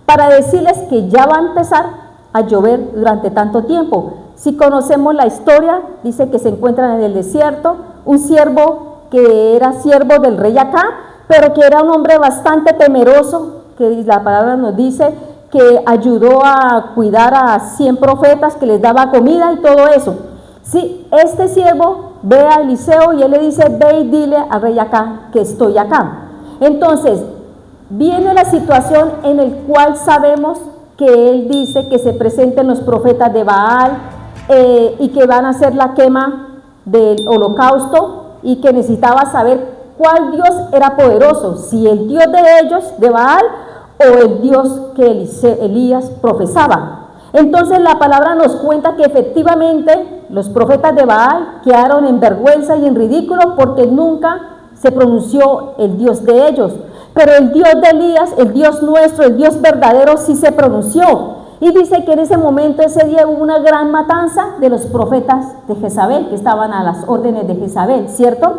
para decirles que ya va a empezar a llover durante tanto tiempo. Si conocemos la historia, dice que se encuentran en el desierto un siervo que era siervo del rey Acab, pero que era un hombre bastante temeroso, que la palabra nos dice que ayudó a cuidar a 100 profetas, que les daba comida y todo eso. Sí, este siervo ve a Eliseo y él le dice: ve y dile al rey Acab que estoy acá. Entonces, viene la situación en la cual sabemos que él dice que se presenten los profetas de Baal y que van a hacer la quema del holocausto, y que necesitaba saber cuál Dios era poderoso, si el Dios de ellos, de Baal, o el Dios que Elías profesaba. Entonces la palabra nos cuenta que efectivamente los profetas de Baal quedaron en vergüenza y en ridículo, porque nunca se pronunció el Dios de ellos. Pero el Dios de Elías, el Dios nuestro, el Dios verdadero, sí se pronunció. Y dice que en ese momento, ese día, hubo una gran matanza de los profetas de Jezabel, que estaban a las órdenes de Jezabel, ¿cierto?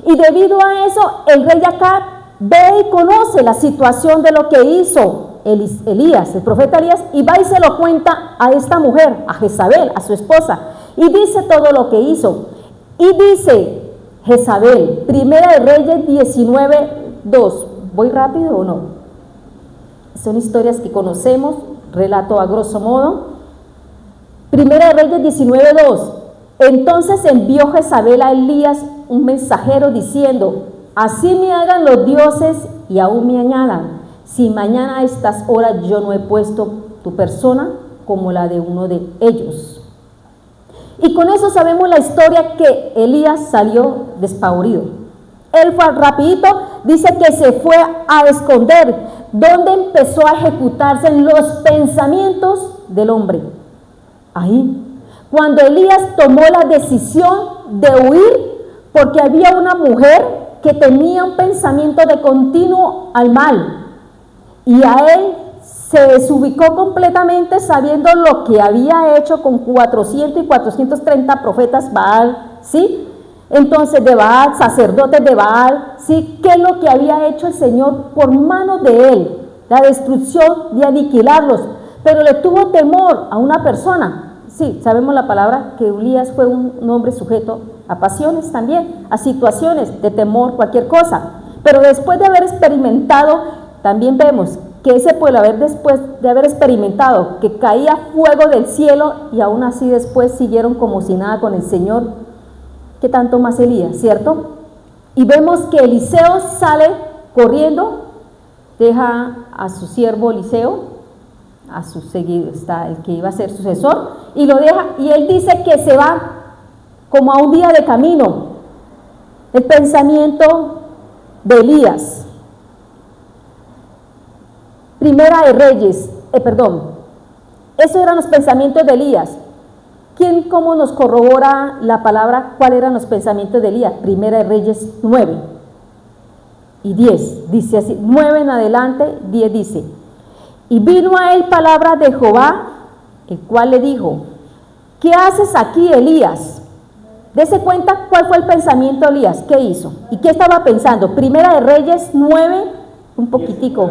Y debido a eso, el rey Acab ve y conoce la situación de lo que hizo Elías, el profeta Elías, y va y se lo cuenta a esta mujer, a Jezabel, a su esposa, y dice todo lo que hizo. Y dice Jezabel, Primera de Reyes 19:2, ¿voy rápido o no? Son historias que conocemos, relato a grosso modo. Primera de Reyes 19:2, entonces envió Jezabel a Elías un mensajero diciendo: así me hagan los dioses y aún me añadan, si mañana a estas horas yo no he puesto tu persona como la de uno de ellos. Y con eso sabemos la historia, que Elías salió despavorido. Él fue rapidito, dice que se fue a esconder, donde empezó a ejecutarse en los pensamientos del hombre. Ahí, cuando Elías tomó la decisión de huir, porque había una mujer que tenía un pensamiento de continuo al mal, y a él se desubicó completamente sabiendo lo que había hecho con 400 y 430 profetas Baal, ¿sí? Entonces de Baal, sacerdotes de Baal, ¿sí? ¿Qué es lo que había hecho el Señor por mano de él? La destrucción de aniquilarlos, pero le tuvo temor a una persona. Sí, sabemos la palabra que Elías fue un hombre sujeto a pasiones también, a situaciones de temor, cualquier cosa. Pero después de haber experimentado, también vemos que ese pueblo, después de haber experimentado que caía fuego del cielo y aún así después siguieron como si nada con el Señor, ¿qué tanto más Elías, cierto? Y vemos que Eliseo sale corriendo, deja a su siervo Eliseo, a su seguidor, está el que iba a ser sucesor, y lo deja, y él dice que se va como a un día de camino. El pensamiento de Elías. Primera de Reyes, esos eran los pensamientos de Elías. ¿Cómo nos corrobora la palabra cuáles eran los pensamientos de Elías? Primera de Reyes 9 y 10, dice así, 9 en adelante, 10 dice, y vino a él palabra de Jehová, el cual le dijo, ¿qué haces aquí, Elías? Dese cuenta cuál fue el pensamiento de Elías, ¿qué hizo? ¿Y qué estaba pensando? Primera de Reyes 9, un poquitico,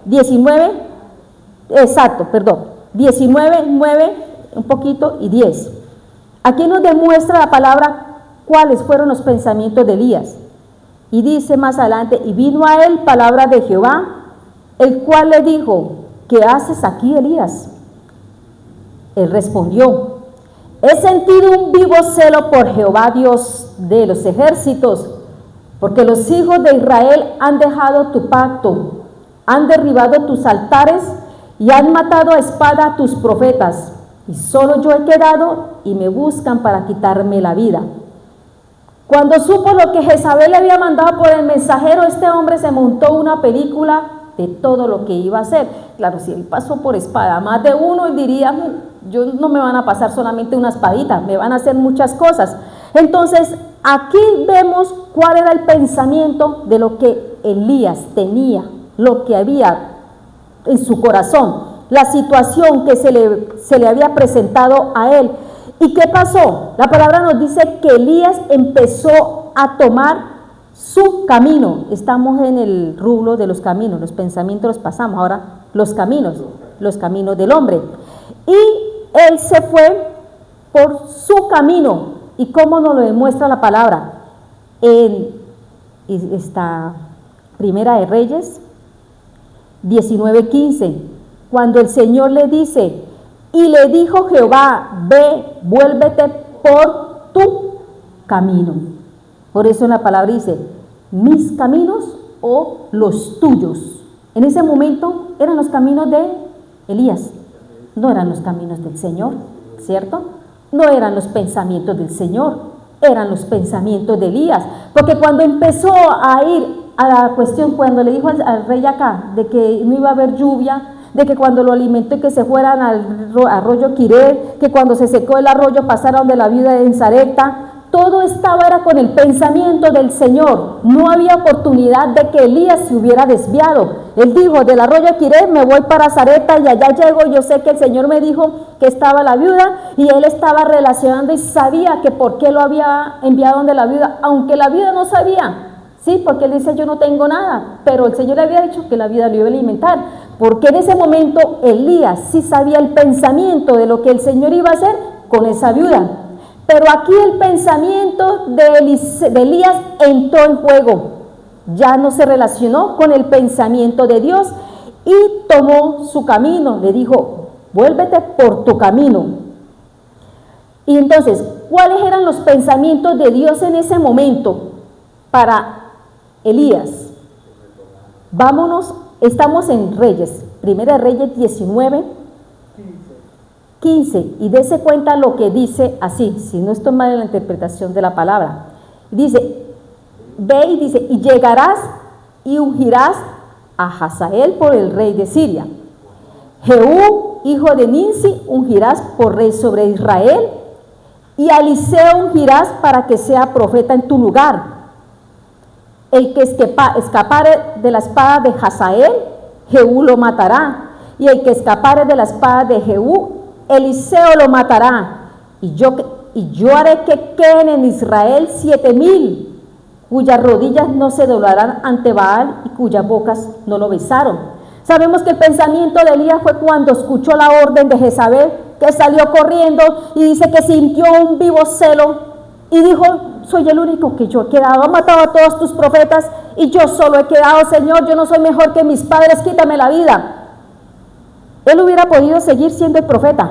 19, exacto, 19, 9, un poquito y 10. Aquí nos demuestra la palabra cuáles fueron los pensamientos de Elías. Y dice más adelante, y vino a él palabra de Jehová, el cual le dijo, ¿qué haces aquí, Elías? Él respondió, he sentido un vivo celo por Jehová Dios de los ejércitos, porque los hijos de Israel han dejado tu pacto, han derribado tus altares y han matado a espada a tus profetas, y solo yo he quedado y me buscan para quitarme la vida. Cuando supo lo que Jezabel le había mandado por el mensajero, este hombre se montó una película de todo lo que iba a hacer. Claro, si él pasó por espada, más de uno diría, yo no me van a pasar solamente una espadita, me van a hacer muchas cosas. Entonces, aquí vemos cuál era el pensamiento de lo que Elías tenía, lo que había en su corazón, la situación que se le había presentado a él. ¿Y qué pasó? La palabra nos dice que Elías empezó a tomar su camino. Estamos en el rubro de los caminos, los pensamientos los pasamos, ahora los caminos del hombre. Y él se fue por su camino. ¿Y cómo nos lo demuestra la palabra? En esta Primera de Reyes 19:15, cuando el Señor le dice, y le dijo Jehová, ve, vuélvete por tu camino. Por eso en la palabra dice, mis caminos o los tuyos. En ese momento eran los caminos de Elías, no eran los caminos del Señor, ¿cierto? No eran los pensamientos del Señor, eran los pensamientos de Elías. Porque cuando empezó a ir a la cuestión, cuando le dijo al rey acá, de que no iba a haber lluvia, de que cuando lo alimentó que se fueran al arroyo Quiré, que cuando se secó el arroyo pasaron de la viuda de Sarepta, todo era con el pensamiento del Señor. No había oportunidad de que Elías se hubiera desviado. Él dijo, del arroyo Quiré me voy para Sarepta y allá llego. Yo sé que el Señor me dijo que estaba la viuda, y él estaba relacionando y sabía que por qué lo había enviado donde la viuda, aunque la viuda no sabía. Sí, porque él dice, yo no tengo nada, pero el Señor le había dicho que la vida lo iba a alimentar, porque en ese momento Elías sí sabía el pensamiento de lo que el Señor iba a hacer con esa viuda. Pero aquí el pensamiento de Elías entró en juego, ya no se relacionó con el pensamiento de Dios y tomó su camino, le dijo, vuélvete por tu camino. Y entonces, ¿cuáles eran los pensamientos de Dios en ese momento para Elías? Vámonos, estamos en Reyes, Primera de Reyes 19:15, y dése cuenta lo que dice así, si no estoy mal en la interpretación de la palabra. Dice, ve y dice, y llegarás y ungirás a Hazael por el rey de Siria. Jehú, hijo de Ninsi, ungirás por rey sobre Israel, y a Eliseo ungirás para que sea profeta en tu lugar. El que escapare de la espada de Hazael, Jehú lo matará, y el que escapare de la espada de Jehú, Eliseo lo matará, y yo haré que queden en Israel 7,000, cuyas rodillas no se doblarán ante Baal y cuyas bocas no lo besaron. Sabemos que el pensamiento de Elías fue cuando escuchó la orden de Jezabel, que salió corriendo y dice que sintió un vivo celo y dijo: soy el único que yo he quedado, han matado a todos tus profetas y yo solo he quedado. Señor, yo no soy mejor que mis padres, quítame la vida. Él hubiera podido seguir siendo el profeta,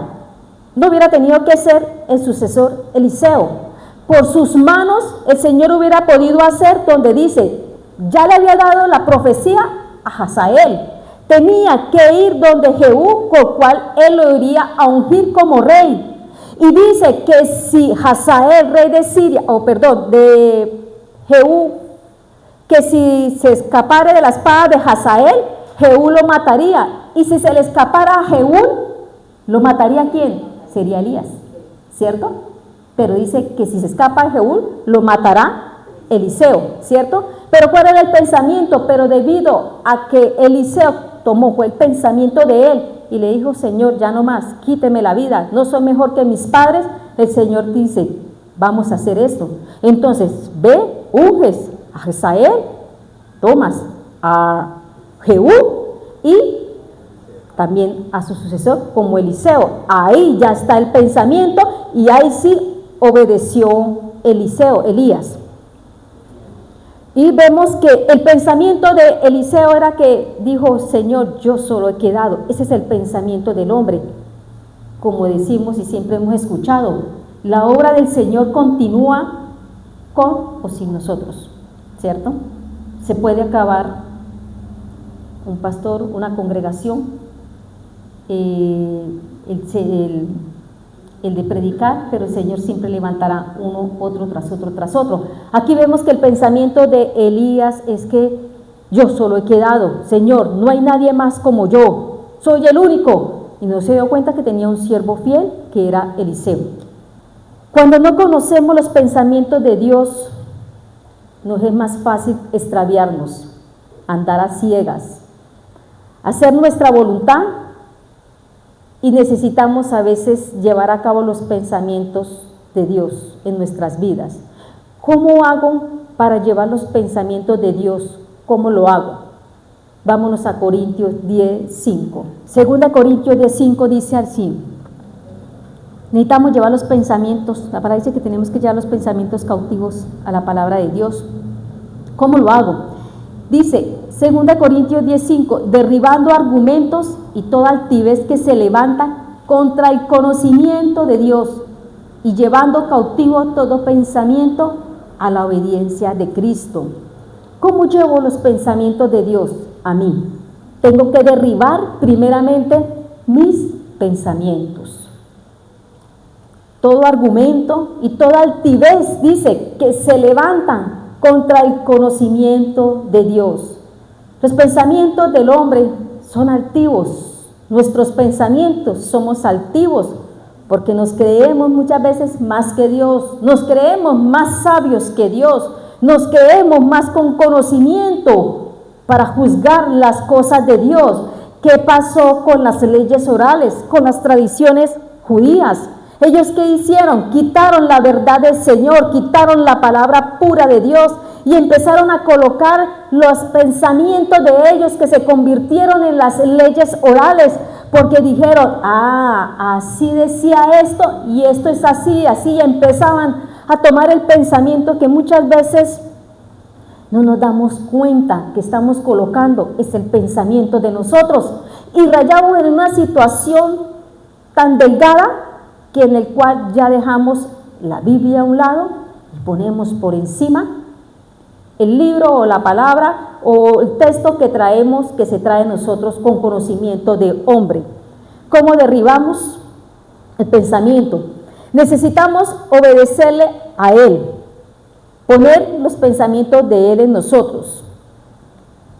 no hubiera tenido que ser el sucesor Eliseo. Por sus manos el Señor hubiera podido hacer donde dice, ya le había dado la profecía a Hazael, tenía que ir donde Jehú, con cual él lo iría a ungir como rey. Y dice que si Hazael, rey de Siria, de Jehú, que si se escapare de la espada de Hazael, Jehú lo mataría. Y si se le escapara a Jehú, ¿lo mataría quién? Sería Elías, ¿cierto? Pero dice que si se escapa a Jehú, lo matará Eliseo, ¿cierto? Pero ¿cuál era el pensamiento? Pero debido a que Eliseo fue el pensamiento de él y le dijo, Señor, ya no más, quíteme la vida, no soy mejor que mis padres, el Señor dice, vamos a hacer esto. Entonces, ve, unges a Hazael, tomas a Jehú y también a su sucesor como Eliseo. Ahí ya está el pensamiento y ahí sí obedeció Elías. Y vemos que el pensamiento de Eliseo era que dijo, Señor, yo solo he quedado. Ese es el pensamiento del hombre. Como decimos y siempre hemos escuchado, la obra del Señor continúa con o sin nosotros, ¿cierto? Se puede acabar un pastor, una congregación, el de predicar, pero el Señor siempre levantará uno, otro tras otro, tras otro. Aquí vemos que el pensamiento de Elías es que yo solo he quedado, Señor, no hay nadie más como yo, soy el único. Y no se dio cuenta que tenía un siervo fiel que era Eliseo. Cuando no conocemos los pensamientos de Dios, nos es más fácil extraviarnos, andar a ciegas, hacer nuestra voluntad. Y necesitamos a veces llevar a cabo los pensamientos de Dios en nuestras vidas. ¿Cómo hago para llevar los pensamientos de Dios? ¿Cómo lo hago? Vámonos a Corintios 10:5. 2 Corintios 10:5 dice así. Necesitamos llevar los pensamientos. La palabra dice que tenemos que llevar los pensamientos cautivos a la palabra de Dios. ¿Cómo lo hago? Dice 2 Corintios 10:5, derribando argumentos y toda altivez que se levanta contra el conocimiento de Dios y llevando cautivo todo pensamiento a la obediencia de Cristo. ¿Cómo llevo los pensamientos de Dios a mí? Tengo que derribar primeramente mis pensamientos. Todo argumento y toda altivez, dice, que se levantan contra el conocimiento de Dios. Los pensamientos del hombre son altivos, nuestros pensamientos somos altivos, porque nos creemos muchas veces más que Dios, nos creemos más sabios que Dios, nos creemos más con conocimiento para juzgar las cosas de Dios. ¿Qué pasó con las leyes orales, con las tradiciones judías? ¿Ellos qué hicieron? Quitaron la verdad del Señor, quitaron la palabra pura de Dios y empezaron a colocar los pensamientos de ellos que se convirtieron en las leyes orales, porque dijeron, así decía esto y esto es así, así empezaban a tomar el pensamiento que muchas veces no nos damos cuenta que estamos colocando, es el pensamiento de nosotros, y rayamos en una situación tan delgada que en el cual ya dejamos la Biblia a un lado y ponemos por encima el libro o la palabra o el texto que traemos, que se trae nosotros con conocimiento de hombre. ¿Cómo derribamos el pensamiento? Necesitamos obedecerle a Él, poner los pensamientos de Él en nosotros,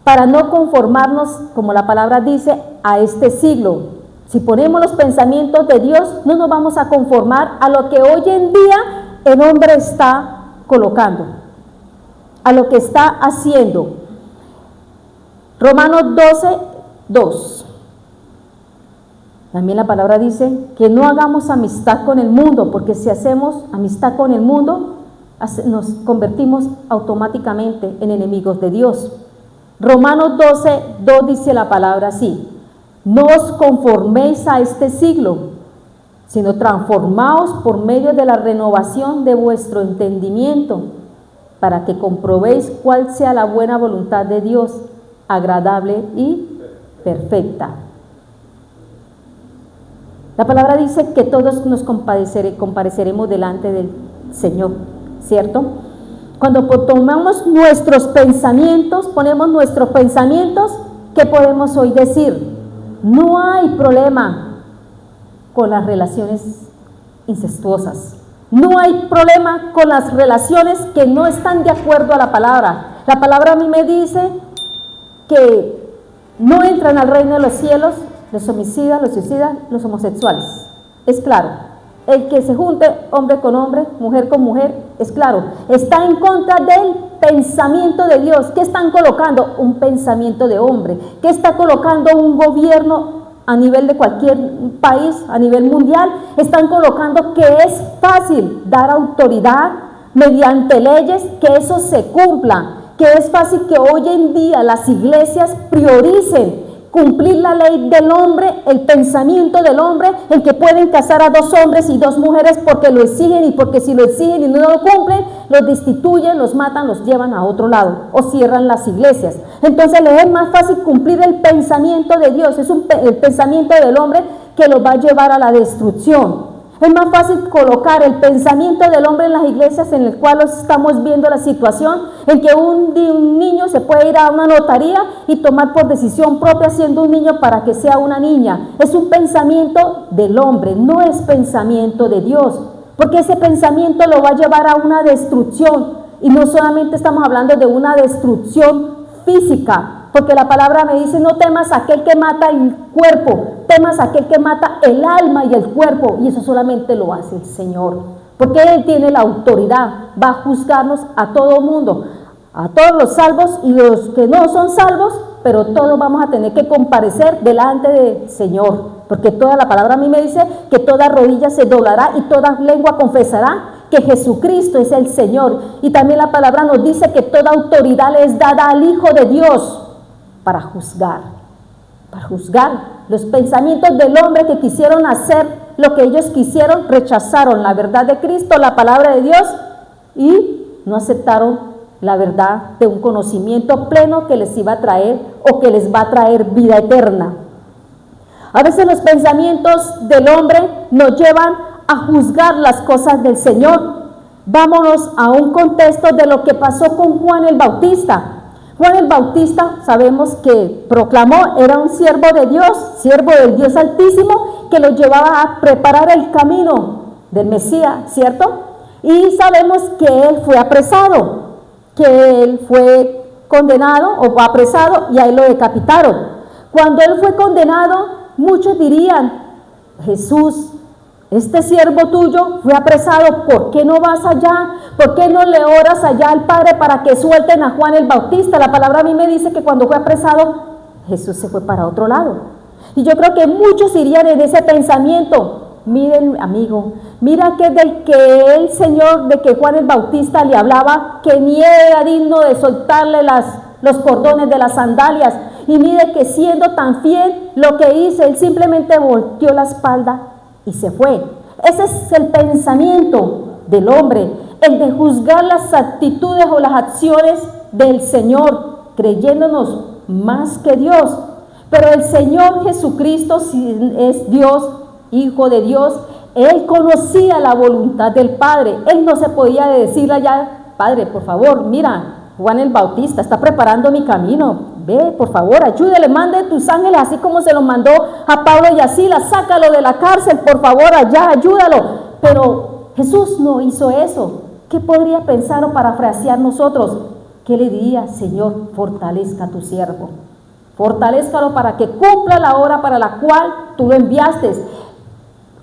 para no conformarnos, como la palabra dice, a este siglo. Si ponemos los pensamientos de Dios, no nos vamos a conformar a lo que hoy en día el hombre está colocando, a lo que está haciendo. Romanos 12:2. También la palabra dice que no hagamos amistad con el mundo, porque si hacemos amistad con el mundo, nos convertimos automáticamente en enemigos de Dios. Romanos 12:2 dice la palabra así: no os conforméis a este siglo, sino transformaos por medio de la renovación de vuestro entendimiento, para que comprobéis cuál sea la buena voluntad de Dios, agradable y perfecta. La palabra dice que todos nos compareceremos delante del Señor, ¿cierto? Cuando tomamos nuestros pensamientos, ponemos nuestros pensamientos, ¿qué podemos hoy decir? No hay problema con las relaciones incestuosas. No hay problema con las relaciones que no están de acuerdo a la palabra. La palabra a mí me dice que no entran al reino de los cielos los homicidas, los suicidas, los homosexuales. Es claro. El que se junte hombre con hombre, mujer con mujer, es claro. Está en contra del pensamiento de Dios. ¿Qué están colocando? Un pensamiento de hombre. ¿Qué está colocando un gobierno a nivel de cualquier país, a nivel mundial? Están colocando que es fácil dar autoridad mediante leyes, que eso se cumpla, que es fácil que hoy en día las iglesias prioricen cumplir la ley del hombre, el pensamiento del hombre, en que pueden casar a 2 hombres y 2 mujeres porque lo exigen, y porque si lo exigen y no lo cumplen, los destituyen, los matan, los llevan a otro lado o cierran las iglesias. Entonces les es más fácil cumplir el pensamiento de Dios, es el pensamiento del hombre que los va a llevar a la destrucción. Es más fácil colocar el pensamiento del hombre en las iglesias, en el cual estamos viendo la situación en que un niño se puede ir a una notaría y tomar por decisión propia siendo un niño para que sea una niña. Es un pensamiento del hombre, no es pensamiento de Dios, porque ese pensamiento lo va a llevar a una destrucción, y no solamente estamos hablando de una destrucción física, porque la palabra me dice: no temas a aquel que mata el cuerpo, temas a aquel que mata el alma y el cuerpo, y eso solamente lo hace el Señor, porque Él tiene la autoridad, va a juzgarnos a todo mundo, a todos los salvos y los que no son salvos, pero todos vamos a tener que comparecer delante del Señor, porque toda la palabra a mí me dice que toda rodilla se doblará y toda lengua confesará que Jesucristo es el Señor. Y también la palabra nos dice que toda autoridad le es dada al Hijo de Dios para juzgar los pensamientos del hombre, que quisieron hacer lo que ellos quisieron, rechazaron la verdad de Cristo, la palabra de Dios, y no aceptaron la verdad de un conocimiento pleno que les iba a traer o que les va a traer vida eterna. A veces los pensamientos del hombre nos llevan a juzgar las cosas del Señor. Vámonos a un contexto de lo que pasó con Juan el Bautista. Juan el Bautista, sabemos que proclamó, era un siervo de Dios, siervo del Dios Altísimo, que lo llevaba a preparar el camino del Mesías, ¿cierto? Y sabemos que él fue apresado, que él fue condenado o apresado, y a él lo decapitaron. Cuando él fue condenado, muchos dirían: Jesús, este siervo tuyo fue apresado, ¿por qué no vas allá? ¿Por qué no le oras allá al Padre para que suelten a Juan el Bautista? La palabra a mí me dice que cuando fue apresado, Jesús se fue para otro lado. Y yo creo que muchos irían en ese pensamiento: miren, amigo, mira que del que el Señor, de que Juan el Bautista le hablaba, que ni era digno de soltarle los cordones de las sandalias, y mire que siendo tan fiel, lo que hizo, él simplemente volteó la espalda y se fue. Ese es el pensamiento del hombre, el de juzgar las actitudes o las acciones del Señor, creyéndonos más que Dios. Pero el Señor Jesucristo, si es Dios, Hijo de Dios, Él conocía la voluntad del Padre. Él no se podía decirle allá: Padre, por favor, mira, Juan el Bautista está preparando mi camino, ve, por favor, ayúdale, mande tus ángeles, así como se los mandó a Pablo y a Silas, sácalo de la cárcel, por favor, allá, ayúdalo. Pero Jesús no hizo eso. ¿Qué podría pensar o parafrasear nosotros? ¿Qué le diría? Señor, fortalezca a tu siervo, fortalézcalo para que cumpla la obra para la cual tú lo enviaste.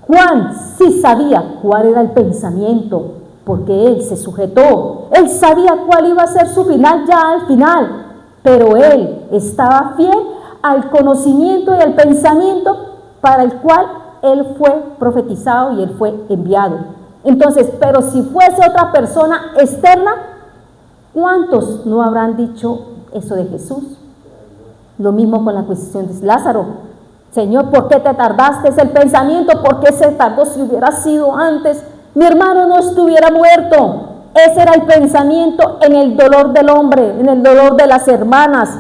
Juan sí sabía cuál era el pensamiento, porque él se sujetó, él sabía cuál iba a ser su final ya al final, pero él estaba fiel al conocimiento y al pensamiento para el cual Él fue profetizado y Él fue enviado. Entonces, pero si fuese otra persona externa, ¿cuántos no habrán dicho eso de Jesús? Lo mismo con la cuestión de Lázaro. Señor, ¿por qué te tardaste? Es el pensamiento, ¿por qué se tardó? Si hubiera sido antes, mi hermano no estuviera muerto. Ese era el pensamiento en el dolor del hombre, en el dolor de las hermanas,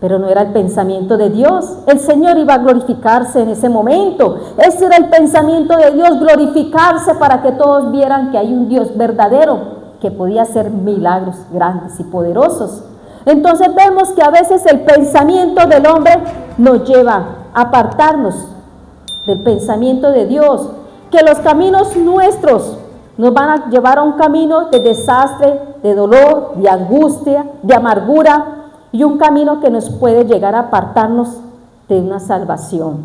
pero no era el pensamiento de Dios. El Señor iba a glorificarse en ese momento. Ese era el pensamiento de Dios, glorificarse para que todos vieran que hay un Dios verdadero que podía hacer milagros grandes y poderosos. Entonces vemos que a veces el pensamiento del hombre nos lleva a apartarnos del pensamiento de Dios, que los caminos nuestros nos van a llevar a un camino de desastre, de dolor, de angustia, de amargura, y un camino que nos puede llegar a apartarnos de una salvación.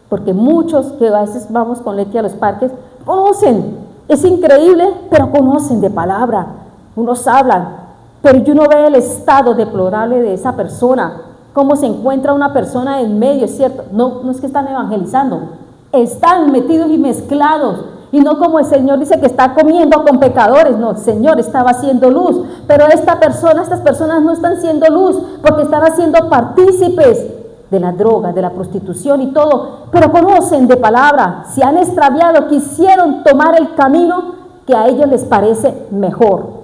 Porque muchos que a veces vamos con Leti a los parques, conocen, es increíble, pero conocen de palabra, unos hablan, pero uno ve el estado deplorable de esa persona, cómo se encuentra una persona en medio, es cierto, no es que están evangelizando, están metidos y mezclados, y no como el Señor dice que está comiendo con pecadores, no, el Señor estaba haciendo luz, pero estas personas no están siendo luz, porque están haciendo partícipes de la droga, de la prostitución y todo, pero conocen de palabra, se han extraviado, quisieron tomar el camino que a ellos les parece mejor,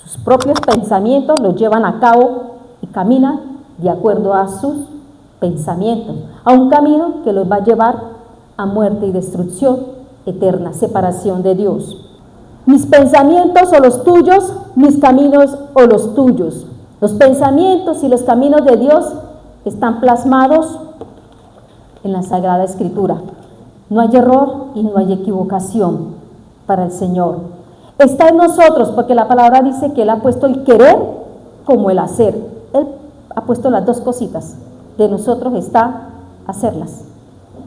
sus propios pensamientos los llevan a cabo y caminan de acuerdo a sus pensamientos, a un camino que los va a llevar a muerte y destrucción eterna, separación de Dios. Mis pensamientos o los tuyos, mis caminos o los tuyos. Los pensamientos y los caminos de Dios están plasmados en la Sagrada Escritura. No hay error y no hay equivocación para el Señor. Está en nosotros, porque la palabra dice que Él ha puesto el querer como el hacer. Él ha puesto las dos cositas. De nosotros está hacerlas,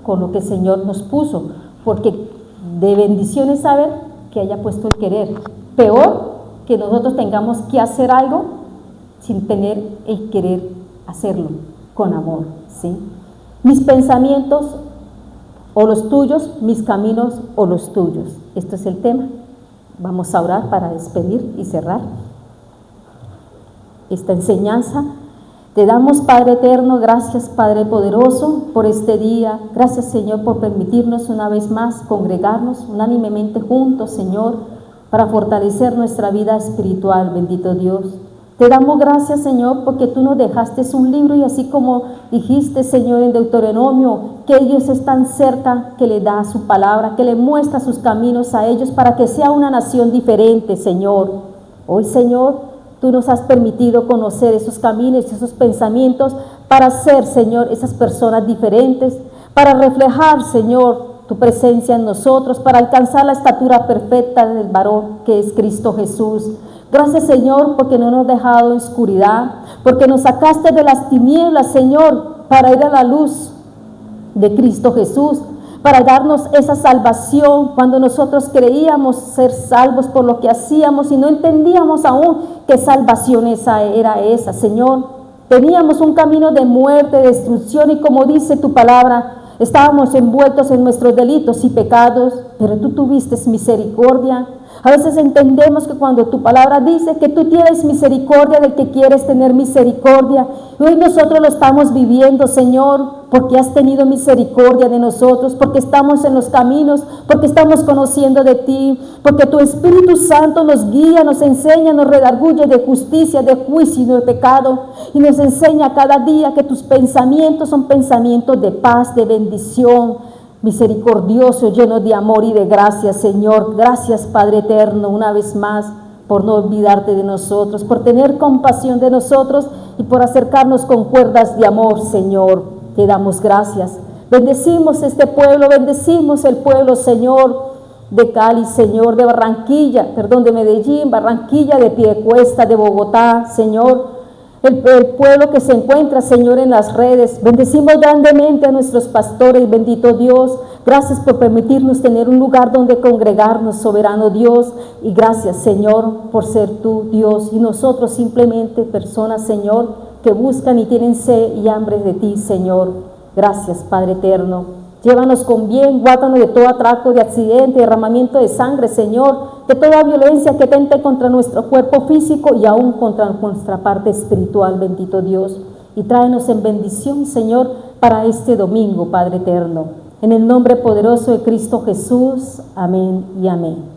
con lo que el Señor nos puso, porque de bendición es saber que haya puesto el querer. Peor que nosotros tengamos que hacer algo sin tener el querer hacerlo con amor, ¿sí? Mis pensamientos o los tuyos, mis caminos o los tuyos. Esto es el tema. Vamos a orar para despedir y cerrar esta enseñanza. Te damos, Padre eterno, gracias, Padre poderoso, por este día. Gracias, Señor, por permitirnos una vez más congregarnos unánimemente juntos, Señor, para fortalecer nuestra vida espiritual, bendito Dios. Te damos gracias, Señor, porque tú nos dejaste un libro y así como dijiste, Señor, en Deuteronomio, que ellos están cerca, que le da su palabra, que le muestra sus caminos a ellos para que sea una nación diferente, Señor. Hoy, Señor, tú nos has permitido conocer esos caminos, esos pensamientos para ser, Señor, esas personas diferentes, para reflejar, Señor, tu presencia en nosotros, para alcanzar la estatura perfecta del varón que es Cristo Jesús. Gracias, Señor, porque no nos has dejado en oscuridad, porque nos sacaste de las tinieblas, Señor, para ir a la luz de Cristo Jesús, para darnos esa salvación cuando nosotros creíamos ser salvos por lo que hacíamos y no entendíamos aún qué salvación era esa, Señor. Teníamos un camino de muerte, de destrucción y como dice tu palabra, estábamos envueltos en nuestros delitos y pecados, pero tú tuviste misericordia. A veces entendemos que cuando tu palabra dice que tú tienes misericordia del que quieres tener misericordia, y hoy nosotros lo estamos viviendo, Señor, porque has tenido misericordia de nosotros, porque estamos en los caminos, porque estamos conociendo de ti, porque tu Espíritu Santo nos guía, nos enseña, nos redarguye de justicia, de juicio y de pecado, y nos enseña cada día que tus pensamientos son pensamientos de paz, de bendición, misericordioso, lleno de amor y de gracia, Señor. Gracias, Padre eterno, una vez más, por no olvidarte de nosotros, por tener compasión de nosotros y por acercarnos con cuerdas de amor, Señor. Te damos gracias. Bendecimos este pueblo, bendecimos el pueblo, Señor, de Cali, Señor, de Barranquilla, de Medellín, Barranquilla, de Piedecuesta, de Bogotá, Señor. El pueblo que se encuentra, Señor, en las redes. Bendecimos grandemente a nuestros pastores, bendito Dios. Gracias por permitirnos tener un lugar donde congregarnos, soberano Dios. Y gracias, Señor, por ser tú, Dios, y nosotros simplemente personas, Señor, que buscan y tienen sed y hambre de ti, Señor. Gracias, Padre eterno. Llévanos con bien, guárdanos de todo atraco, de accidente, derramamiento de sangre, Señor, de toda violencia que tente contra nuestro cuerpo físico y aún contra nuestra parte espiritual, bendito Dios. Y tráenos en bendición, Señor, para este domingo, Padre eterno. En el nombre poderoso de Cristo Jesús, amén y amén.